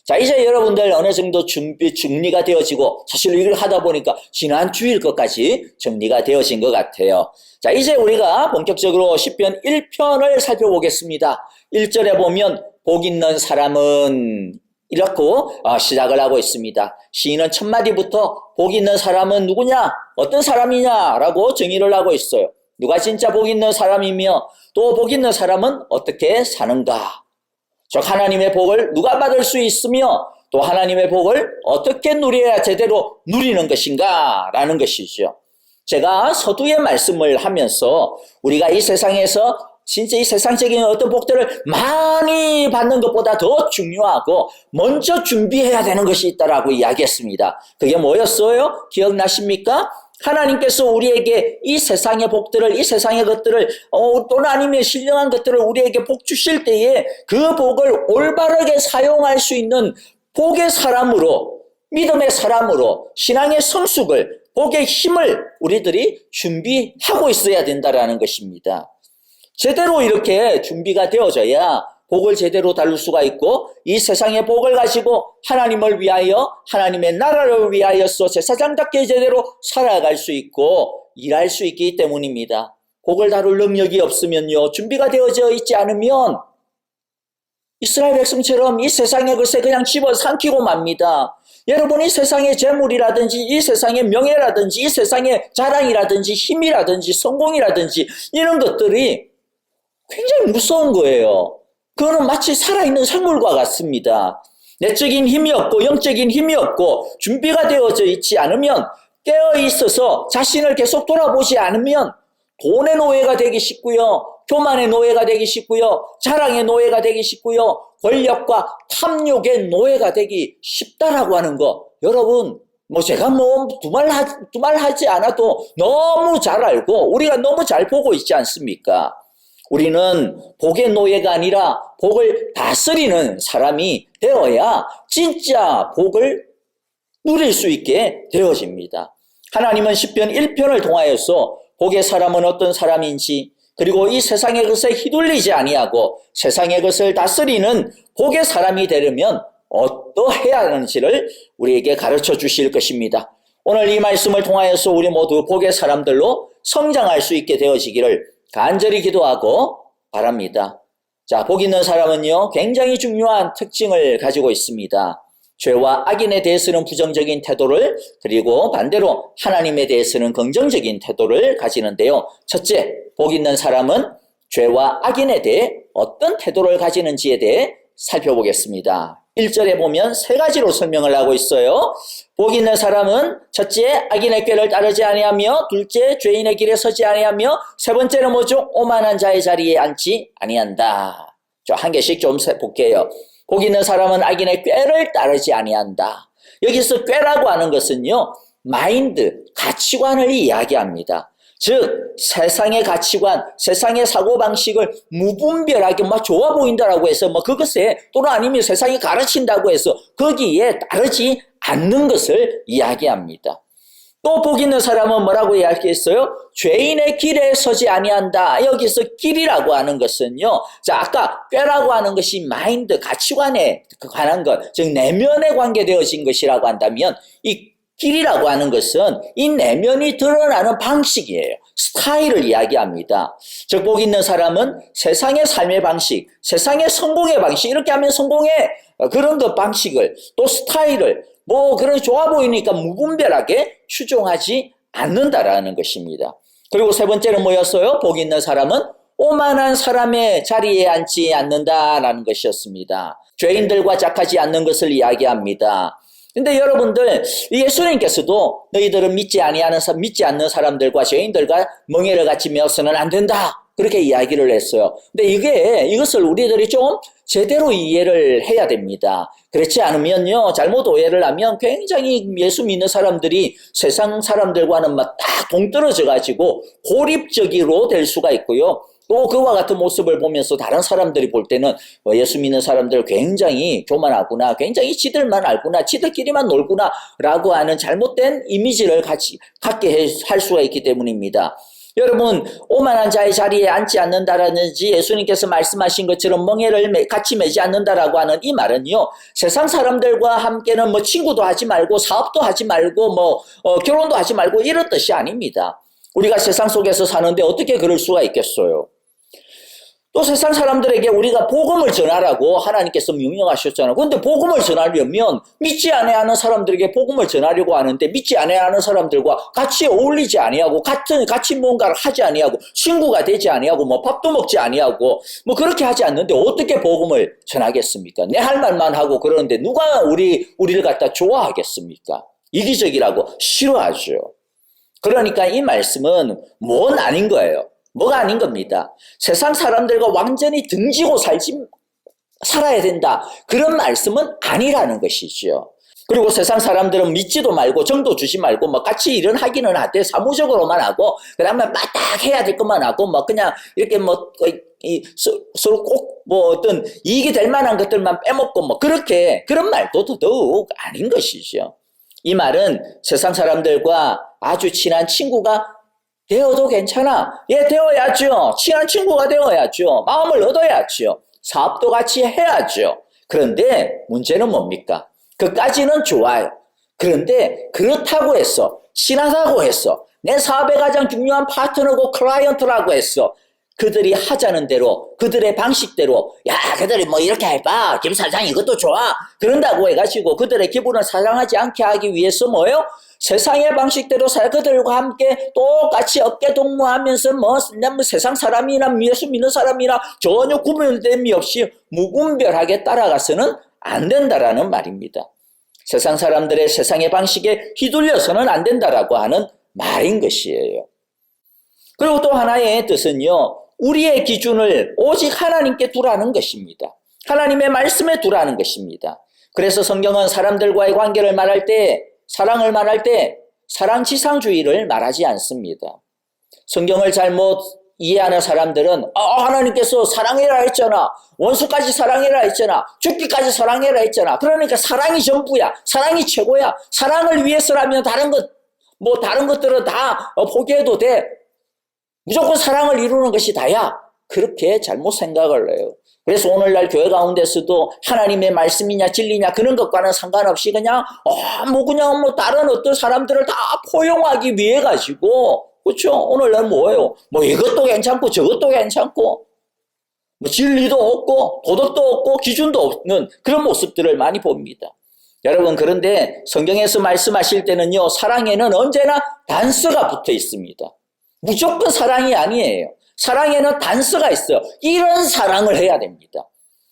자, 이제 여러분들 어느 정도 정리가 되어지고 사실 이걸 하다 보니까 지난 주일 것까지 정리가 되어진 것 같아요. 자, 이제 우리가 본격적으로 시편 1편을 살펴보겠습니다. 1절에 보면 복 있는 사람은 이렇게 시작을 하고 있습니다. 시인은 첫 마디부터 복 있는 사람은 누구냐? 어떤 사람이냐라고 정의를 하고 있어요. 누가 진짜 복 있는 사람이며 또 복 있는 사람은 어떻게 사는가? 즉 하나님의 복을 누가 받을 수 있으며 또 하나님의 복을 어떻게 누려야 제대로 누리는 것인가 라는 것이죠. 제가 서두에 말씀을 하면서 우리가 이 세상에서 진짜 이 세상적인 어떤 복들을 많이 받는 것보다 더 중요하고 먼저 준비해야 되는 것이 있다라고 이야기했습니다. 그게 뭐였어요? 기억나십니까? 하나님께서 우리에게 이 세상의 복들을, 이 세상의 것들을, 또는 아니면 신령한 것들을 우리에게 복 주실 때에 그 복을 올바르게 사용할 수 있는 복의 사람으로, 믿음의 사람으로, 신앙의 성숙을, 복의 힘을 우리들이 준비하고 있어야 된다라는 것입니다. 제대로 이렇게 준비가 되어져야 복을 제대로 다룰 수가 있고 이 세상의 복을 가지고 하나님을 위하여 하나님의 나라를 위하여서 제사장답게 제대로 살아갈 수 있고 일할 수 있기 때문입니다. 복을 다룰 능력이 없으면요, 준비가 되어져 있지 않으면 이스라엘 백성처럼 이 세상의 것에 그냥 집어삼키고 맙니다. 여러분이 세상의 재물이라든지 이 세상의 명예라든지 이 세상의 자랑이라든지 힘이라든지 성공이라든지 이런 것들이 굉장히 무서운 거예요. 그거는 마치 살아있는 생물과 같습니다. 내적인 힘이 없고 영적인 힘이 없고 준비가 되어져 있지 않으면 깨어있어서 자신을 계속 돌아보지 않으면 돈의 노예가 되기 쉽고요. 교만의 노예가 되기 쉽고요. 자랑의 노예가 되기 쉽고요. 권력과 탐욕의 노예가 되기 쉽다라고 하는 거. 여러분, 제가 두말 하지 않아도 너무 잘 알고 우리가 너무 잘 보고 있지 않습니까? 우리는 복의 노예가 아니라 복을 다스리는 사람이 되어야 진짜 복을 누릴 수 있게 되어집니다. 하나님은 시편 1편을 통하여서 복의 사람은 어떤 사람인지 그리고 이 세상의 것에 휘둘리지 아니하고 세상의 것을 다스리는 복의 사람이 되려면 어떠해야 하는지를 우리에게 가르쳐 주실 것입니다. 오늘 이 말씀을 통하여서 우리 모두 복의 사람들로 성장할 수 있게 되어지기를 간절히 기도하고 바랍니다. 자, 복 있는 사람은요, 굉장히 중요한 특징을 가지고 있습니다. 죄와 악인에 대해서는 부정적인 태도를, 그리고 반대로 하나님에 대해서는 긍정적인 태도를 가지는데요. 첫째, 복 있는 사람은 죄와 악인에 대해 어떤 태도를 가지는지에 대해 살펴보겠습니다. 1절에 보면 세 가지로 설명을 하고 있어요. 복 있는 사람은 첫째, 악인의 꾀를 따르지 아니하며, 둘째, 죄인의 길에 서지 아니하며, 세 번째는 뭐죠? 오만한 자의 자리에 앉지 아니한다. 한 개씩 좀 볼게요. 복 있는 사람은 악인의 꾀를 따르지 아니한다. 여기서 꾀라고 하는 것은요, 마인드, 가치관을 이야기합니다. 즉 세상의 가치관, 세상의 사고방식을 무분별하게 좋아 보인다라고 해서 그것에 또는 아니면 세상이 가르친다고 해서 거기에 따르지 않는 것을 이야기합니다. 또 복 있는 사람은 뭐라고 이야기했어요? 죄인의 길에 서지 아니한다. 여기서 길이라고 하는 것은요, 자, 아까 꾀라고 하는 것이 마인드, 가치관에 관한 것, 즉 내면에 관계되어진 것이라고 한다면 이 길이라고 하는 것은 이 내면이 드러나는 방식이에요. 스타일을 이야기합니다. 즉, 복 있는 사람은 세상의 삶의 방식, 세상의 성공의 방식, 이렇게 하면 성공의 그런 것 방식을, 또 스타일을, 그런 좋아 보이니까 무분별하게 추종하지 않는다라는 것입니다. 그리고 세 번째는 뭐였어요? 복 있는 사람은 오만한 사람의 자리에 앉지 않는다라는 것이었습니다. 죄인들과 짝하지 않는 것을 이야기합니다. 근데 여러분들, 예수님께서도 너희들은 믿지 않는 사람들과 죄인들과 멍에를 같이 메어서는 안 된다. 그렇게 이야기를 했어요. 근데 이것을 우리들이 좀 제대로 이해를 해야 됩니다. 그렇지 않으면요, 잘못 오해를 하면 굉장히 예수 믿는 사람들이 세상 사람들과는 딱 동떨어져 가지고 고립적으로 될 수가 있고요. 또 그와 같은 모습을 보면서 다른 사람들이 볼 때는 예수 믿는 사람들 굉장히 교만하구나, 굉장히 지들만 알구나, 지들끼리만 놀구나 라고 하는 잘못된 이미지를 갖게 할 수가 있기 때문입니다. 여러분, 오만한 자의 자리에 앉지 않는다라든지 예수님께서 말씀하신 것처럼 멍에를 같이 매지 않는다라고 하는 이 말은요, 세상 사람들과 함께는 친구도 하지 말고 사업도 하지 말고 결혼도 하지 말고 이런 뜻이 아닙니다. 우리가 세상 속에서 사는데 어떻게 그럴 수가 있겠어요? 또 세상 사람들에게 우리가 복음을 전하라고 하나님께서 명령하셨잖아요. 그런데 복음을 전하려면 믿지 아니하는 사람들에게 복음을 전하려고 하는데 믿지 아니하는 사람들과 같이 어울리지 아니하고 같이 뭔가를 하지 아니하고 친구가 되지 아니하고 뭐 밥도 먹지 아니하고 뭐 그렇게 하지 않는데 어떻게 복음을 전하겠습니까? 내 할 말만 하고 그러는데 누가 우리를 갖다 좋아하겠습니까? 이기적이라고 싫어하죠. 그러니까 이 말씀은 뭔 아닌 거예요. 뭐가 아닌 겁니다. 세상 사람들과 완전히 등지고 살아야 된다. 그런 말씀은 아니라는 것이죠. 그리고 세상 사람들은 믿지도 말고 정도 주지 말고 뭐 같이 일은 하기는 하되 사무적으로만 하고 그다음에 마딱 해야 될 것만 하고 뭐 그냥 이렇게 뭐 서로 꼭 뭐 어떤 이익이 될 만한 것들만 빼먹고 뭐 그렇게 그런 말도 더더욱 아닌 것이죠. 이 말은 세상 사람들과 아주 친한 친구가 되어도 괜찮아. 예, 되어야죠. 친한 친구가 되어야죠. 마음을 얻어야죠. 사업도 같이 해야죠. 그런데 문제는 뭡니까? 그까지는 좋아요. 그런데 그렇다고 해서 친하다고 해서 내 사업에 가장 중요한 파트너고 클라이언트라고 해서 그들이 하자는 대로 그들의 방식대로 야 그들이 뭐 이렇게 해봐 김 사장 이것도 좋아 그런다고 해가지고 그들의 기분을 사랑하지 않게 하기 위해서 뭐예요? 세상의 방식대로 그들과 함께 똑같이 어깨동무하면서 뭐 세상 사람이나 예수 믿는 사람이나 전혀 구별됨이 없이 무분별하게 따라가서는 안 된다라는 말입니다. 세상 사람들의 세상의 방식에 휘둘려서는 안 된다라고 하는 말인 것이에요. 그리고 또 하나의 뜻은요. 우리의 기준을 오직 하나님께 두라는 것입니다. 하나님의 말씀에 두라는 것입니다. 그래서 성경은 사람들과의 관계를 말할 때 사랑을 말할 때 사랑지상주의를 말하지 않습니다. 성경을 잘못 이해하는 사람들은 하나님께서 사랑해라 했잖아. 원수까지 사랑해라 했잖아. 죽기까지 사랑해라 했잖아. 그러니까 사랑이 전부야. 사랑이 최고야. 사랑을 위해서라면 다른 것들은 다 포기해도 돼. 무조건 사랑을 이루는 것이 다야. 그렇게 잘못 생각을 해요. 그래서 오늘날 교회 가운데서도 하나님의 말씀이냐 진리냐 그런 것과는 상관없이 그냥 다른 어떤 사람들을 다 포용하기 위해 가지고 그렇죠. 오늘날 뭐예요? 뭐 이것도 괜찮고 저것도 괜찮고 뭐 진리도 없고 도덕도 없고 기준도 없는 그런 모습들을 많이 봅니다. 여러분 그런데 성경에서 말씀하실 때는요. 사랑에는 언제나 단서가 붙어 있습니다. 무조건 사랑이 아니에요. 사랑에는 단서가 있어요. 이런 사랑을 해야 됩니다.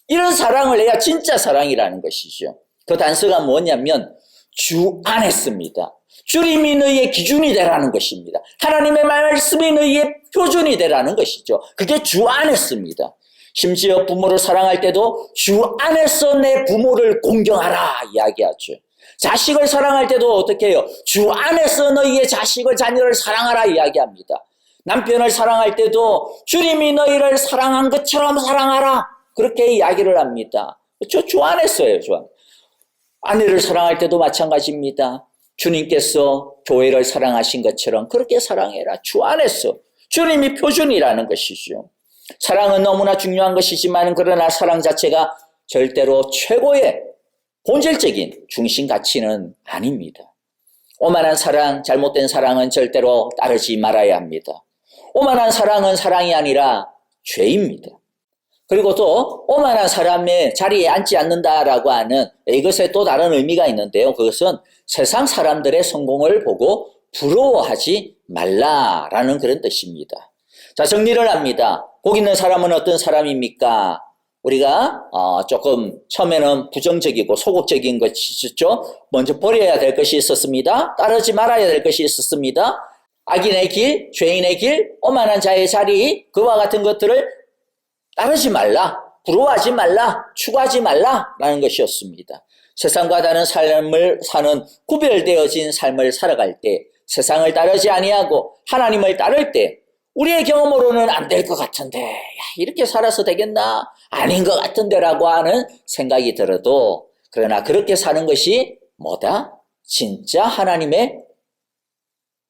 이런 사랑을 해야 진짜 사랑이라는 것이죠. 그 단서가 뭐냐면 주 안에 씁니다. 주님이 너희의 기준이 되라는 것입니다. 하나님의 말씀이 너희의 표준이 되라는 것이죠. 그게 주 안에 씁니다. 심지어 부모를 사랑할 때도 주 안에서 내 부모를 공경하라 이야기하죠. 자식을 사랑할 때도 어떻게 해요? 주 안에서 너희의 자녀를 사랑하라 이야기합니다. 남편을 사랑할 때도 주님이 너희를 사랑한 것처럼 사랑하라 그렇게 이야기를 합니다. 주 안에서예요. 주 안에. 아내를 사랑할 때도 마찬가지입니다. 주님께서 교회를 사랑하신 것처럼 그렇게 사랑해라. 주 안에서. 주님이 표준이라는 것이죠. 사랑은 너무나 중요한 것이지만 그러나 사랑 자체가 절대로 최고의 본질적인 중심 가치는 아닙니다. 오만한 사랑, 잘못된 사랑은 절대로 따르지 말아야 합니다. 오만한 사랑은 사랑이 아니라 죄입니다. 그리고 또 오만한 사람의 자리에 앉지 않는다라고 하는 이것에 또 다른 의미가 있는데요. 그것은 세상 사람들의 성공을 보고 부러워하지 말라라는 그런 뜻입니다. 자, 정리를 합니다. 복 있는 사람은 어떤 사람입니까? 우리가 조금 처음에는 부정적이고 소극적인 것이 있었죠. 먼저 버려야 될 것이 있었습니다. 따르지 말아야 될 것이 있었습니다. 악인의 길, 죄인의 길, 오만한 자의 자리 그와 같은 것들을 따르지 말라, 부러워하지 말라, 추구하지 말라라는 것이었습니다. 세상과 다른 삶을 사는 구별되어진 삶을 살아갈 때 세상을 따르지 아니하고 하나님을 따를 때 우리의 경험으로는 안 될 것 같은데 이렇게 살아서 되겠나? 아닌 것 같은데라고 하는 생각이 들어도 그러나 그렇게 사는 것이 뭐다? 진짜 하나님의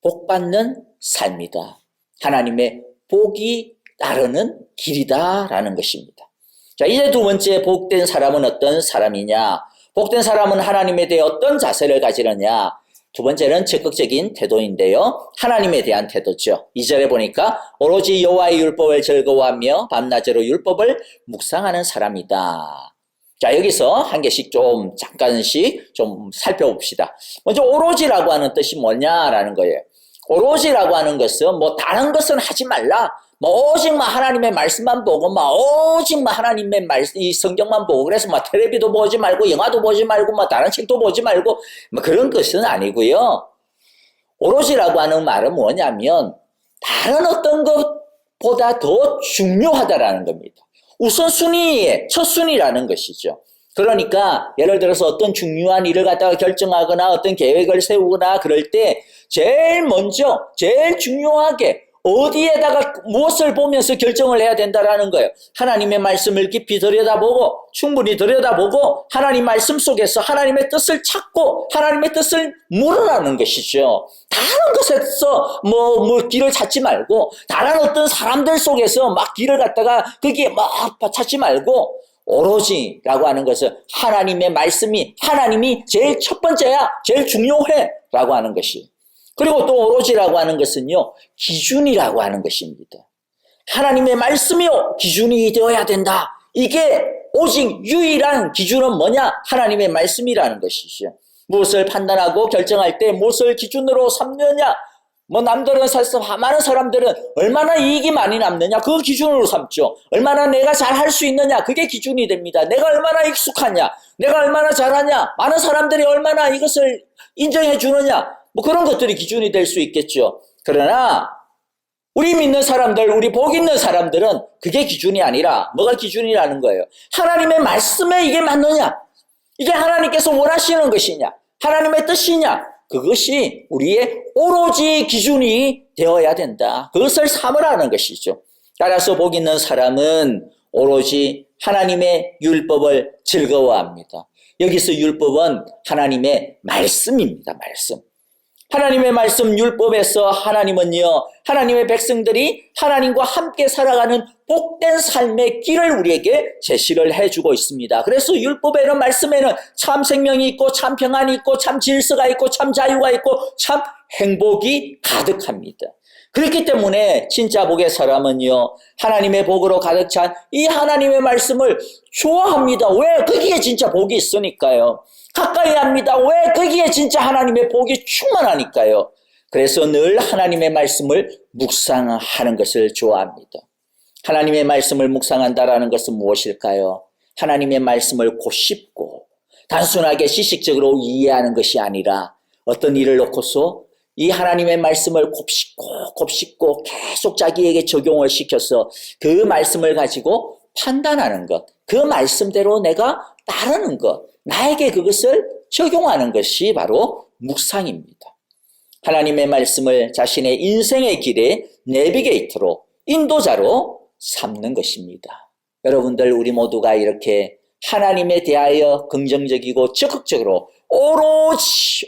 복받는 삶이다. 하나님의 복이 따르는 길이다라는 것입니다. 자, 이제 두 번째 복된 사람은 어떤 사람이냐? 복된 사람은 하나님에 대해 어떤 자세를 가지느냐? 두 번째는 적극적인 태도인데요. 하나님에 대한 태도죠. 2절에 보니까 오로지 여호와의 율법을 즐거워하며 밤낮으로 율법을 묵상하는 사람이다. 자, 여기서 한 개씩 좀 잠깐씩 좀 살펴봅시다. 먼저 오로지라고 하는 뜻이 뭐냐라는 거예요. 오로지라고 하는 것은 뭐 다른 것은 하지 말라. 뭐 오직 하나님의 말씀만 보고 오직 하나님의 말씀 이 성경만 보고 그래서 텔레비도 보지 말고 영화도 보지 말고 다른 책도 보지 말고 그런 것은 아니고요. 오로지라고 하는 말은 뭐냐면 다른 어떤 것보다 더 중요하다라는 겁니다. 우선순위의 첫순위라는 것이죠. 그러니까 예를 들어서 어떤 중요한 일을 갖다가 결정하거나 어떤 계획을 세우거나 그럴 때 제일 먼저 제일 중요하게 어디에다가 무엇을 보면서 결정을 해야 된다라는 거예요. 하나님의 말씀을 깊이 들여다보고 충분히 들여다보고 하나님 말씀 속에서 하나님의 뜻을 찾고 하나님의 뜻을 물으라는 것이죠. 다른 것에서 길을 찾지 말고 다른 어떤 사람들 속에서 길을 갖다가 거기에 찾지 말고 오로지라고 하는 것은 하나님의 말씀이 하나님이 제일 첫 번째야 제일 중요해 라고 하는 것이 그리고 또 오로지라고 하는 것은요 기준이라고 하는 것입니다. 하나님의 말씀이요 기준이 되어야 된다. 이게 오직 유일한 기준은 뭐냐? 하나님의 말씀이라는 것이죠. 무엇을 판단하고 결정할 때 무엇을 기준으로 삼느냐? 남들은 많은 사람들은 얼마나 이익이 많이 남느냐 그 기준으로 삼죠. 얼마나 내가 잘할 수 있느냐 그게 기준이 됩니다. 내가 얼마나 익숙하냐 내가 얼마나 잘하냐 많은 사람들이 얼마나 이것을 인정해 주느냐 그런 것들이 기준이 될 수 있겠죠. 그러나 우리 믿는 사람들 우리 복 있는 사람들은 그게 기준이 아니라 뭐가 기준이라는 거예요. 하나님의 말씀에 이게 맞느냐 이게 하나님께서 원하시는 것이냐 하나님의 뜻이냐 그것이 우리의 오로지 기준이 되어야 된다. 그것을 삼으라는 것이죠. 따라서 복 있는 사람은 오로지 하나님의 율법을 즐거워합니다. 여기서 율법은 하나님의 말씀입니다. 말씀. 하나님의 말씀 율법에서 하나님은요 하나님의 백성들이 하나님과 함께 살아가는 복된 삶의 길을 우리에게 제시를 해주고 있습니다. 그래서 율법에는 말씀에는 참 생명이 있고 참 평안이 있고 참 질서가 있고 참 자유가 있고 참 행복이 가득합니다. 그렇기 때문에 진짜 복의 사람은요 하나님의 복으로 가득 찬 이 하나님의 말씀을 좋아합니다. 왜? 거기에 진짜 복이 있으니까요. 가까이 합니다. 왜? 거기에 진짜 하나님의 복이 충만하니까요. 그래서 늘 하나님의 말씀을 묵상하는 것을 좋아합니다. 하나님의 말씀을 묵상한다라는 것은 무엇일까요? 하나님의 말씀을 곱씹고 단순하게 지식적으로 이해하는 것이 아니라 어떤 일을 놓고서 이 하나님의 말씀을 곱씹고 계속 자기에게 적용을 시켜서 그 말씀을 가지고 판단하는 것, 그 말씀대로 내가 따르는 것, 나에게 그것을 적용하는 것이 바로 묵상입니다. 하나님의 말씀을 자신의 인생의 길에 내비게이터로 인도자로 삼는 것입니다. 여러분들 우리 모두가 이렇게 하나님에 대하여 긍정적이고 적극적으로 오로지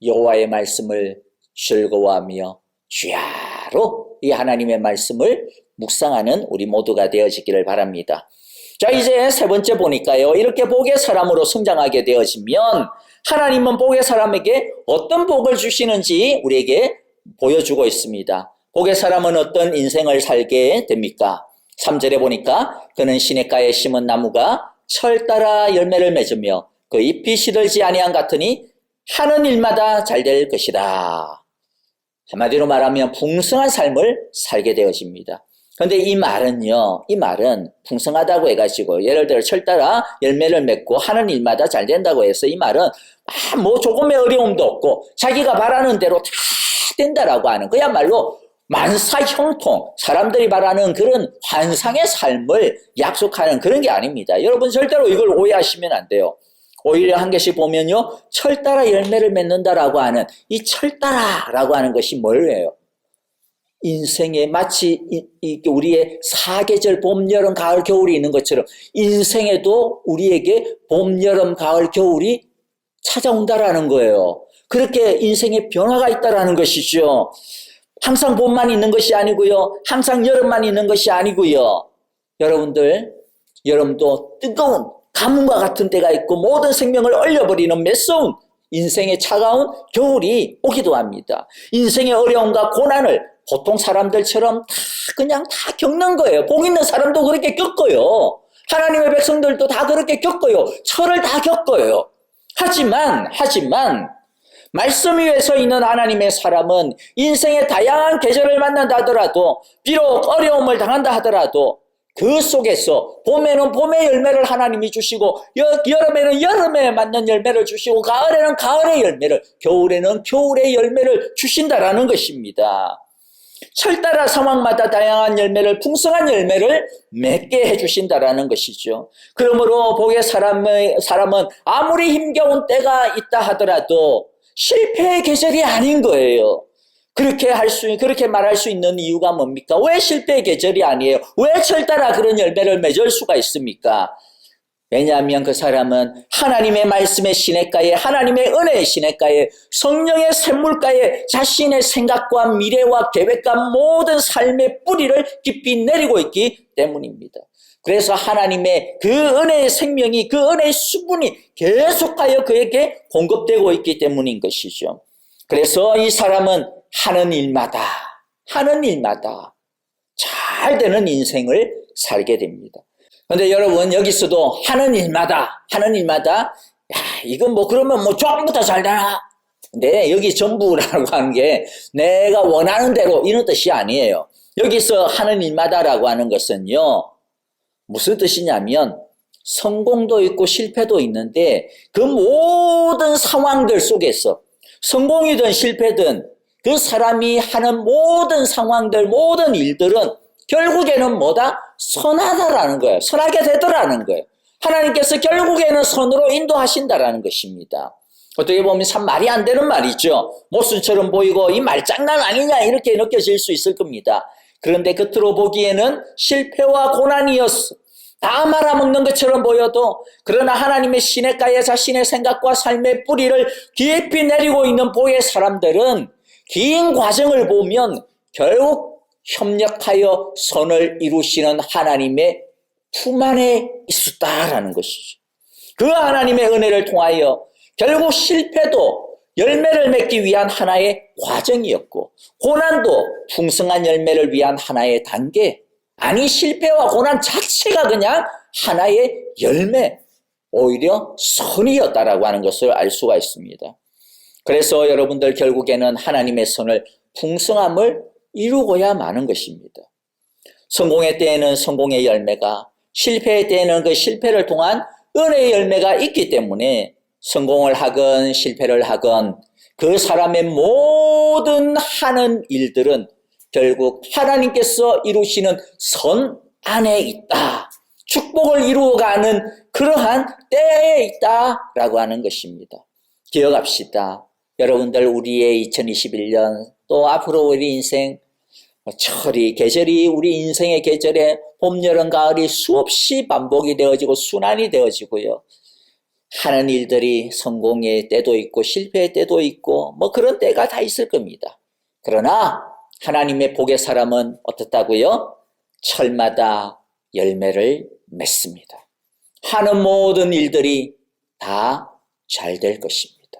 여호와의 말씀을 즐거워하며 주야로 이 하나님의 말씀을 묵상하는 우리 모두가 되어지기를 바랍니다. 자, 이제 세 번째 보니까요. 이렇게 복의 사람으로 성장하게 되어지면 하나님은 복의 사람에게 어떤 복을 주시는지 우리에게 보여주고 있습니다. 복의 사람은 어떤 인생을 살게 됩니까? 3절에 보니까 그는 시냇가에 심은 나무가 철 따라 열매를 맺으며 그 잎이 시들지 아니한 같으니 하는 일마다 잘 될 것이다. 한마디로 말하면 풍성한 삶을 살게 되어집니다. 그런데 이 말은 풍성하다고 해가지고 예를 들어 철 따라 열매를 맺고 하는 일마다 잘 된다고 해서 이 말은 조금의 어려움도 없고 자기가 바라는 대로 다 된다라고 하는 그야말로 만사형통 사람들이 말하는 그런 환상의 삶을 약속하는 그런 게 아닙니다. 여러분 절대로 이걸 오해하시면 안 돼요. 오히려 한 개씩 보면요 철 따라 열매를 맺는다라고 하는 이 철 따라라고 하는 것이 뭐예요? 인생에 마치 우리의 사계절 봄, 여름, 가을, 겨울이 있는 것처럼 인생에도 우리에게 봄, 여름, 가을, 겨울이 찾아온다라는 거예요. 그렇게 인생에 변화가 있다라는 것이죠. 항상 봄만 있는 것이 아니고요. 항상 여름만 있는 것이 아니고요. 여러분들, 여름도 뜨거운 가뭄과 같은 때가 있고 모든 생명을 얼려버리는 매서운 인생의 차가운 겨울이 오기도 합니다. 인생의 어려움과 고난을 보통 사람들처럼 그냥 다 겪는 거예요. 복 있는 사람도 그렇게 겪어요. 하나님의 백성들도 다 그렇게 겪어요. 철을 다 겪어요. 하지만 말씀 위에 서 있는 하나님의 사람은 인생의 다양한 계절을 만난다 하더라도, 비록 어려움을 당한다 하더라도 그 속에서 봄에는 봄의 열매를 하나님이 주시고, 여름에는 여름에 맞는 열매를 주시고, 가을에는 가을의 열매를, 겨울에는 겨울의 열매를 주신다라는 것입니다. 철 따라 상황마다 다양한 열매를, 풍성한 열매를 맺게 해주신다라는 것이죠. 그러므로 복의 사람은 아무리 힘겨운 때가 있다 하더라도 실패의 계절이 아닌 거예요. 그렇게 말할 수 있는 이유가 뭡니까? 왜 실패의 계절이 아니에요? 왜 철 따라 그런 열매를 맺을 수가 있습니까? 왜냐하면 그 사람은 하나님의 말씀의 시냇가에, 하나님의 은혜의 시냇가에, 성령의 샘물가에 자신의 생각과 미래와 계획과 모든 삶의 뿌리를 깊이 내리고 있기 때문입니다. 그래서 하나님의 그 은혜의 생명이, 그 은혜의 수분이 계속하여 그에게 공급되고 있기 때문인 것이죠. 그래서 이 사람은 하는 일마다 잘 되는 인생을 살게 됩니다. 그런데 여러분, 여기서도 하는 일마다, 이건 그러면 처음부터 잘 되나? 근데 여기 전부라고 하는 게 내가 원하는 대로 이런 뜻이 아니에요. 여기서 하는 일마다라고 하는 것은요, 무슨 뜻이냐면 성공도 있고 실패도 있는데 그 모든 상황들 속에서 성공이든 실패든 그 사람이 하는 모든 상황들, 모든 일들은 결국에는 선하다라는 거예요. 선하게 되더라는 거예요. 하나님께서 결국에는 선으로 인도하신다라는 것입니다. 어떻게 보면 참 말이 안 되는 말이죠. 모순처럼 보이고 이 말장난 아니냐 이렇게 느껴질 수 있을 겁니다. 그런데 겉으로 보기에는 실패와 고난이었어. 다 말아먹는 것처럼 보여도, 그러나 하나님의 시냇가에 자신의 생각과 삶의 뿌리를 깊이 내리고 있는 복의 사람들은 긴 과정을 보면 결국 협력하여 선을 이루시는 하나님의 품 안에 있었다라는 것이죠. 그 하나님의 은혜를 통하여 결국 실패도 열매를 맺기 위한 하나의 과정이었고, 고난도 풍성한 열매를 위한 하나의 단계, 아니 실패와 고난 자체가 그냥 하나의 열매, 오히려 선이었다라고 하는 것을 알 수가 있습니다. 그래서 여러분들 결국에는 하나님의 선을, 풍성함을 이루고야 마는 것입니다. 성공의 때에는 성공의 열매가, 실패의 때에는 그 실패를 통한 은혜의 열매가 있기 때문에 성공을 하건 실패를 하건 그 사람의 모든 하는 일들은 결국 하나님께서 이루시는 선 안에 있다. 축복을 이루어가는 그러한 때에 있다라고 하는 것입니다. 기억합시다. 여러분들, 우리의 2021년 또 앞으로 우리 인생 계절이 우리 인생의 계절에 봄, 여름, 가을이 수없이 반복이 되어지고 순환이 되어지고요. 하는 일들이 성공의 때도 있고 실패의 때도 있고 그런 때가 다 있을 겁니다. 그러나 하나님의 복의 사람은 어떻다고요? 철마다 열매를 맺습니다. 하는 모든 일들이 다 잘 될 것입니다.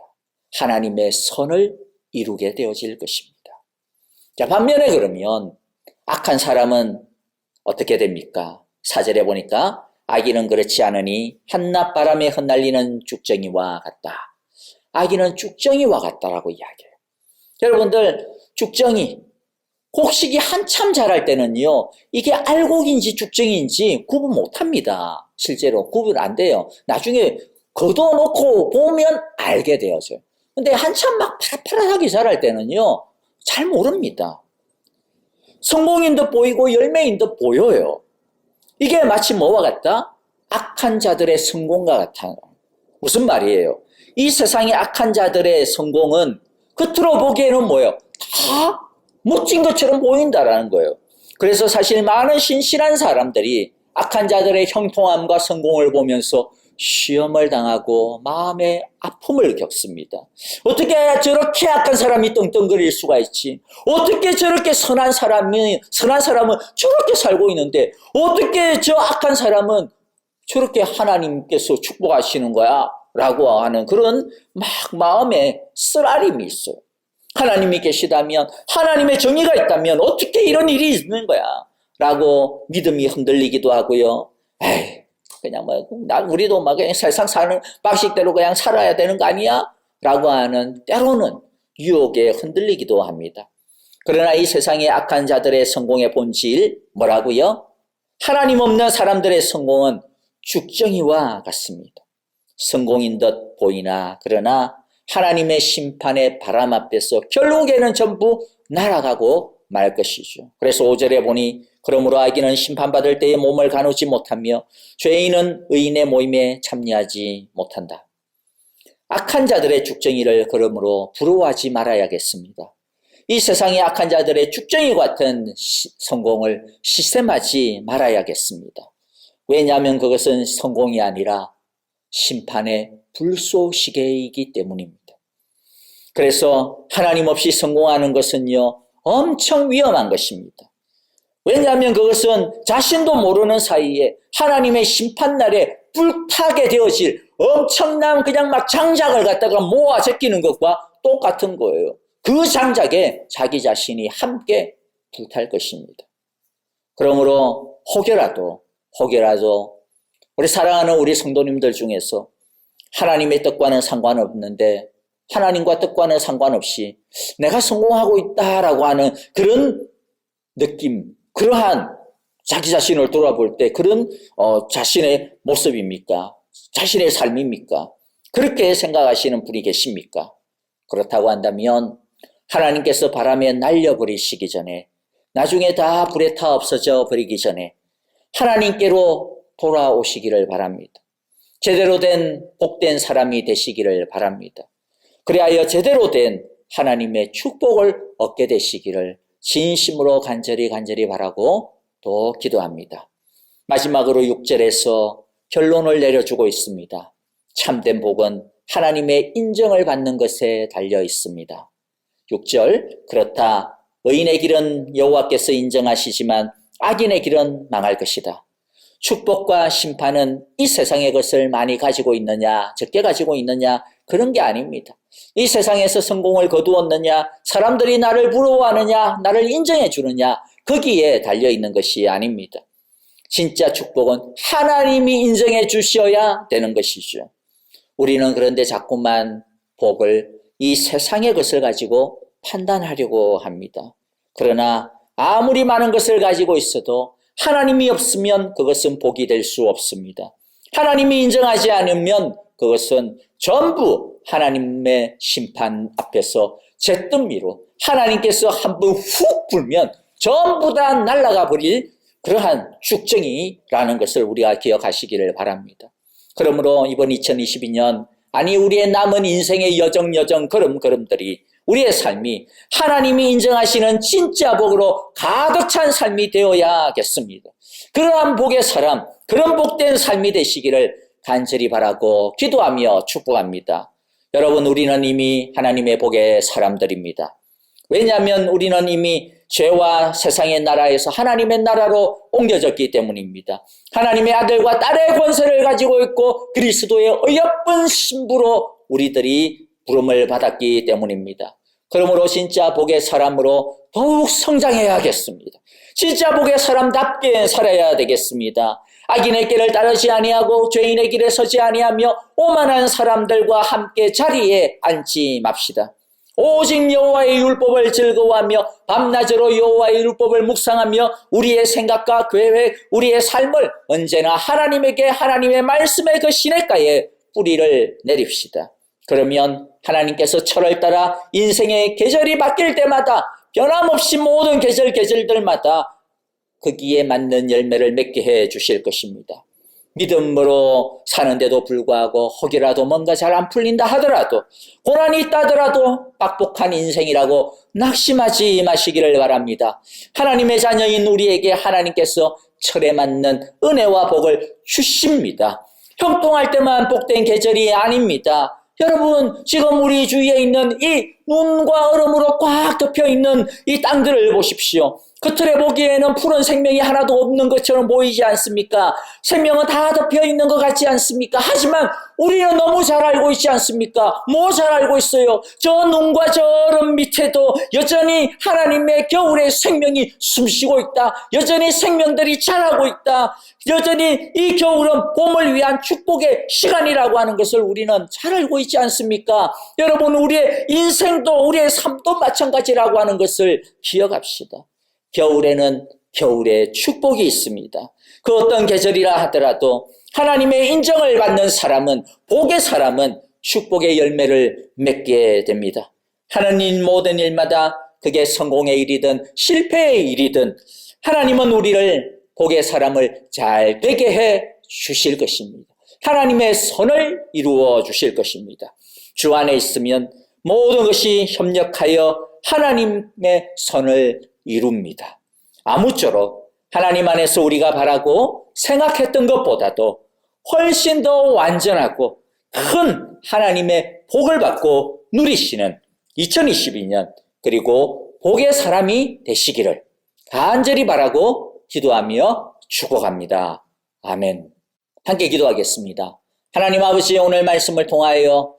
하나님의 선을 이루게 되어질 것입니다. 자, 반면에 그러면 악한 사람은 어떻게 됩니까? 4절에 보니까 악인은 그렇지 않으니 한낮 바람에 흩날리는 쭉정이와 같다. 악인은 쭉정이와 같다라고 이야기해요. 여러분들, 쭉정이 곡식이 한참 자랄 때는요, 이게 알곡인지 쭉정인지 구분 못합니다. 실제로 구분 안 돼요. 나중에 걷어놓고 보면 알게 되어져요. 근데 한참 막 파릇파릇하게 자랄 때는요, 잘 모릅니다. 성공인 듯 보이고 열매인 듯 보여요. 이게 마치 뭐와 같다? 악한 자들의 성공과 같아. 무슨 말이에요? 이 세상의 악한 자들의 성공은 겉으로 보기에는 뭐예요? 다 멋진 것처럼 보인다라는 거예요. 그래서 사실 많은 신실한 사람들이 악한 자들의 형통함과 성공을 보면서 시험을 당하고 마음의 아픔을 겪습니다. 어떻게 저렇게 악한 사람이 떵떵거릴 수가 있지? 어떻게 저렇게 선한 사람은 저렇게 살고 있는데 어떻게 저 악한 사람은 저렇게 하나님께서 축복하시는 거야? 라고 하는 그런 막 마음에 쓰라림이 있어요. 하나님이 계시다면, 하나님의 정의가 있다면 어떻게 이런 일이 있는 거야? 라고 믿음이 흔들리기도 하고요. 에이, 그냥 우리도 막 그냥 세상 사는 방식대로 그냥 살아야 되는 거 아니야? 라고 하는 때로는 유혹에 흔들리기도 합니다. 그러나 이 세상의 악한 자들의 성공의 본질, 뭐라고요? 하나님 없는 사람들의 성공은 죽정이와 같습니다. 성공인 듯 보이나 그러나 하나님의 심판의 바람 앞에서 결국에는 전부 날아가고 말 것이죠. 그래서 5절에 보니 그러므로 악인은 심판받을 때에 몸을 가누지 못하며 죄인은 의인의 모임에 참여하지 못한다. 악한 자들의 죽정이를 그러므로 부러워하지 말아야겠습니다. 이 세상의 악한 자들의 죽정이 같은 성공을 시샘하지 말아야겠습니다. 왜냐하면 그것은 성공이 아니라 심판의 불쏘시개이기 때문입니다. 그래서 하나님 없이 성공하는 것은요, 엄청 위험한 것입니다. 왜냐하면 그것은 자신도 모르는 사이에 하나님의 심판날에 불타게 되어질 엄청난 그냥 막 장작을 갖다가 모아 제끼는 것과 똑같은 거예요. 그 장작에 자기 자신이 함께 불탈 것입니다. 그러므로 혹여라도 우리 사랑하는 우리 성도님들 중에서 하나님의 뜻과는 상관없는데 하나님과 뜻과는 상관없이 내가 성공하고 있다라고 하는 그런 느낌, 그러한 자기 자신을 돌아볼 때 그런 자신의 모습입니까? 자신의 삶입니까? 그렇게 생각하시는 분이 계십니까? 그렇다고 한다면 하나님께서 바람에 날려버리시기 전에, 나중에 다 불에 타 없어져 버리기 전에 하나님께로 돌아오시기를 바랍니다. 제대로 된 복된 사람이 되시기를 바랍니다. 그리하여 제대로 된 하나님의 축복을 얻게 되시기를 진심으로 간절히 바라고 또 기도합니다. 마지막으로 6절에서 결론을 내려주고 있습니다. 참된 복은 하나님의 인정을 받는 것에 달려 있습니다. 6절, 그렇다. 의인의 길은 여호와께서 인정하시지만 악인의 길은 망할 것이다. 축복과 심판은 이 세상의 것을 많이 가지고 있느냐, 적게 가지고 있느냐, 그런 게 아닙니다. 이 세상에서 성공을 거두었느냐, 사람들이 나를 부러워하느냐, 나를 인정해 주느냐, 거기에 달려있는 것이 아닙니다. 진짜 축복은 하나님이 인정해 주셔야 되는 것이죠. 우리는 그런데 자꾸만 복을 이 세상의 것을 가지고 판단하려고 합니다. 그러나 아무리 많은 것을 가지고 있어도 하나님이 없으면 그것은 복이 될 수 없습니다. 하나님이 인정하지 않으면 그것은 전부 하나님의 심판 앞에서 잿더미로 하나님께서 한번 훅 불면 전부 다 날아가 버릴 그러한 죽정이라는 것을 우리가 기억하시기를 바랍니다. 그러므로 이번 2022년, 아니 우리의 남은 인생의 여정 걸음걸음들이, 우리의 삶이 하나님이 인정하시는 진짜 복으로 가득 찬 삶이 되어야겠습니다. 그러한 복의 사람, 그런 복된 삶이 되시기를 간절히 바라고 기도하며 축복합니다. 여러분, 우리는 이미 하나님의 복의 사람들입니다. 왜냐하면 우리는 이미 죄와 세상의 나라에서 하나님의 나라로 옮겨졌기 때문입니다. 하나님의 아들과 딸의 권세를 가지고 있고 그리스도의 어여쁜 신부로 우리들이 부름을 받았기 때문입니다. 그러므로 진짜 복의 사람으로 더욱 성장해야겠습니다. 진짜 복의 사람답게 살아야 되겠습니다. 악인의 길을 따르지 아니하고 죄인의 길에 서지 아니하며 오만한 사람들과 함께 자리에 앉지 맙시다. 오직 여호와의 율법을 즐거워하며 밤낮으로 여호와의 율법을 묵상하며 우리의 생각과 계획, 우리의 삶을 언제나 하나님에게, 하나님의 말씀의 그 시냇가에 뿌리를 내립시다. 그러면 하나님께서 철을 따라 인생의 계절이 바뀔 때마다 변함없이 모든 계절들마다 거기에 맞는 열매를 맺게 해 주실 것입니다. 믿음으로 사는데도 불구하고 혹이라도 뭔가 잘 안 풀린다 하더라도, 고난이 있다 하더라도 빡복한 인생이라고 낙심하지 마시기를 바랍니다. 하나님의 자녀인 우리에게 하나님께서 철에 맞는 은혜와 복을 주십니다. 형통할 때만 복된 계절이 아닙니다. 여러분, 지금 우리 주위에 있는 이 눈과 얼음으로 꽉 덮여 있는 이 땅들을 보십시오. 겉으로 보기에는 푸른 생명이 하나도 없는 것처럼 보이지 않습니까? 생명은 다 덮여 있는 것 같지 않습니까? 하지만 우리는 너무 잘 알고 있지 않습니까? 뭐 잘 알고 있어요? 저 눈과 저 얼음 밑에도 여전히 하나님의 겨울의 생명이 숨쉬고 있다. 여전히 생명들이 자라고 있다. 여전히 이 겨울은 봄을 위한 축복의 시간이라고 하는 것을 우리는 잘 알고 있지 않습니까? 여러분, 우리의 인생도 우리의 삶도 마찬가지라고 하는 것을 기억합시다. 겨울에는 겨울의 축복이 있습니다. 그 어떤 계절이라 하더라도 하나님의 인정을 받는 사람은, 복의 사람은 축복의 열매를 맺게 됩니다. 하나님 모든 일마다 그게 성공의 일이든 실패의 일이든 하나님은 우리를 복의 사람을 잘 되게 해 주실 것입니다. 하나님의 선을 이루어 주실 것입니다. 주 안에 있으면 모든 것이 협력하여 하나님의 선을 이룹니다. 아무쪼록 하나님 안에서 우리가 바라고 생각했던 것보다도 훨씬 더 완전하고 큰 하나님의 복을 받고 누리시는 2022년 그리고 복의 사람이 되시기를 간절히 바라고 기도하며 축복합니다. 아멘. 함께 기도하겠습니다. 하나님 아버지, 오늘 말씀을 통하여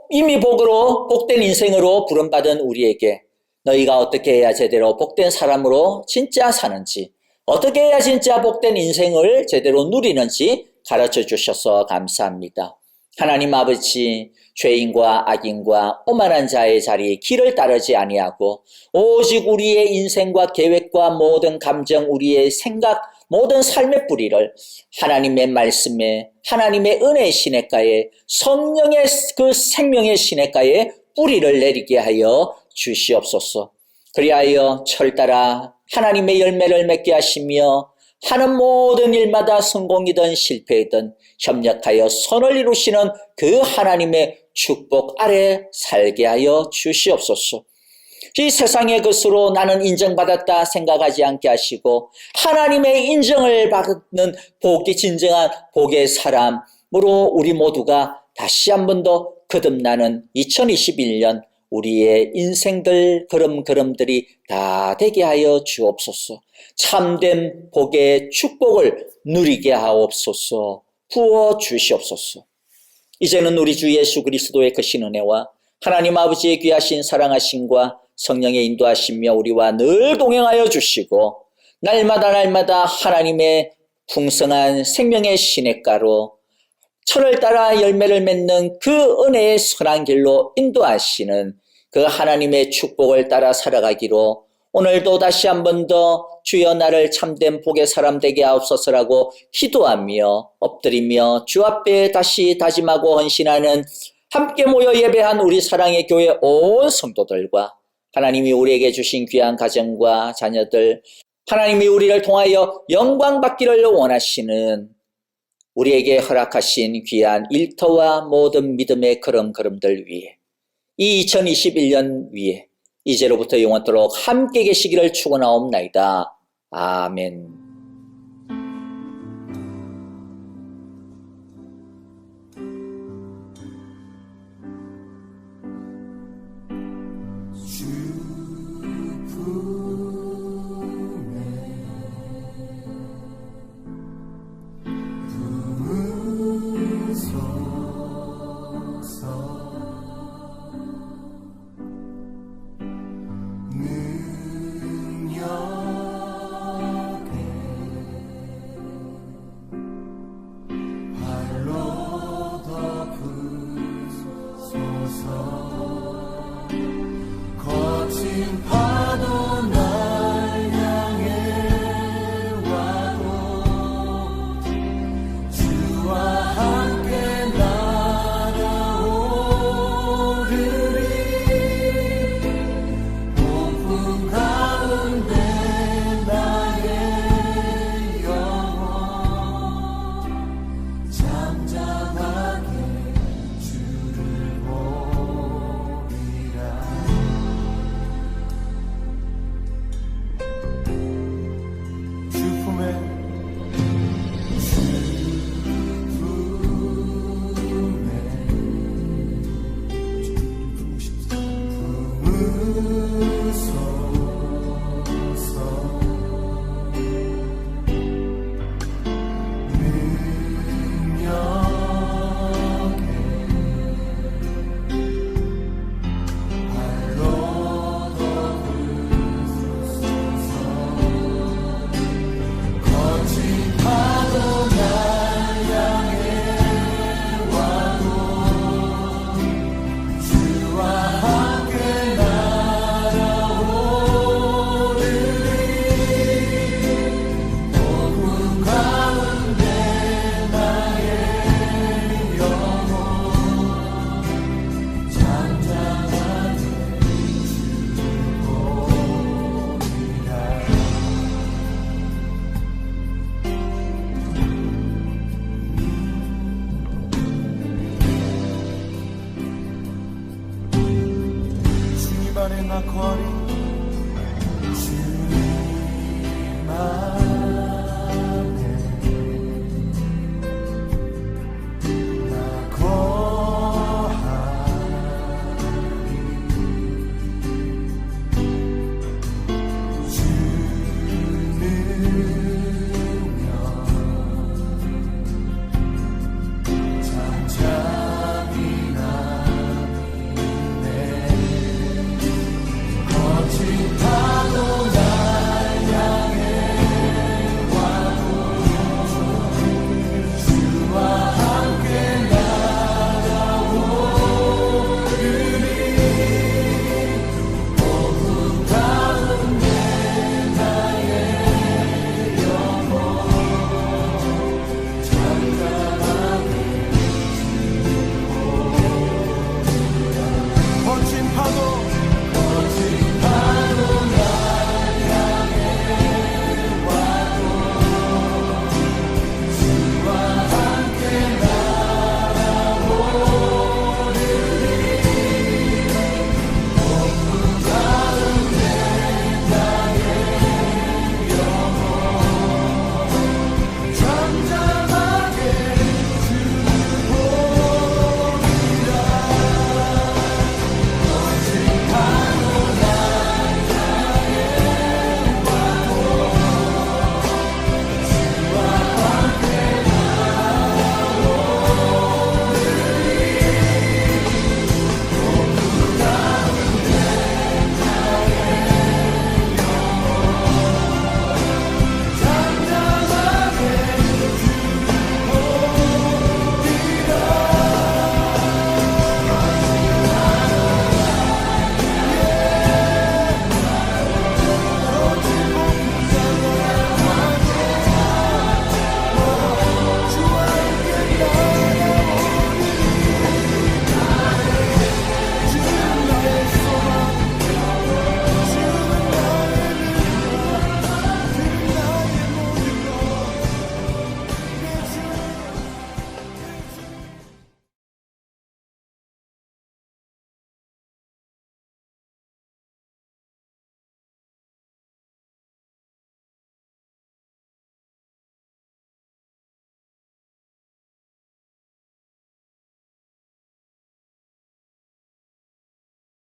이미 복으로 복된 인생으로 부름받은 우리에게 너희가 어떻게 해야 제대로 복된 사람으로 진짜 사는지, 어떻게 해야 진짜 복된 인생을 제대로 누리는지 가르쳐 주셔서 감사합니다. 하나님 아버지, 죄인과 악인과 오만한 자의 자리에 길을 따르지 아니하고 오직 우리의 인생과 계획과 모든 감정, 우리의 생각, 모든 삶의 뿌리를 하나님의 말씀에, 하나님의 은혜의 시냇가에, 성령의 그 생명의 시냇가에 뿌리를 내리게 하여 주시옵소서. 그리하여 철따라 하나님의 열매를 맺게 하시며 하는 모든 일마다 성공이든 실패이든 협력하여 선을 이루시는 그 하나님의 축복 아래 살게 하여 주시옵소서. 이 세상의 것으로 나는 인정받았다 생각하지 않게 하시고 하나님의 인정을 받는 복이 진정한 복의 사람으로 우리 모두가 다시 한 번 더 거듭나는 2021년 우리의 인생들 걸음걸음들이 다 되게 하여 주옵소서. 참된 복의 축복을 누리게 하옵소서. 부어 주시옵소서. 이제는 우리 주 예수 그리스도의 크신 은혜와 하나님 아버지의 귀하신 사랑하심과 성령의 인도하시며 우리와 늘 동행하여 주시고 날마다 하나님의 풍성한 생명의 시냇가로 철을 따라 열매를 맺는 그 은혜의 선한 길로 인도하시는 그 하나님의 축복을 따라 살아가기로 오늘도 다시 한 번 더 주여 나를 참된 복의 사람 되게 하옵소서라고 기도하며 엎드리며 주 앞에 다시 다짐하고 헌신하는 함께 모여 예배한 우리 사랑의 교회 온 성도들과 하나님이 우리에게 주신 귀한 가정과 자녀들, 하나님이 우리를 통하여 영광 받기를 원하시는 우리에게 허락하신 귀한 일터와 모든 믿음의 걸음걸음들 위해 이 2021년 위에 이제로부터 영원토록 함께 계시기를 축원하옵나이다. 아멘.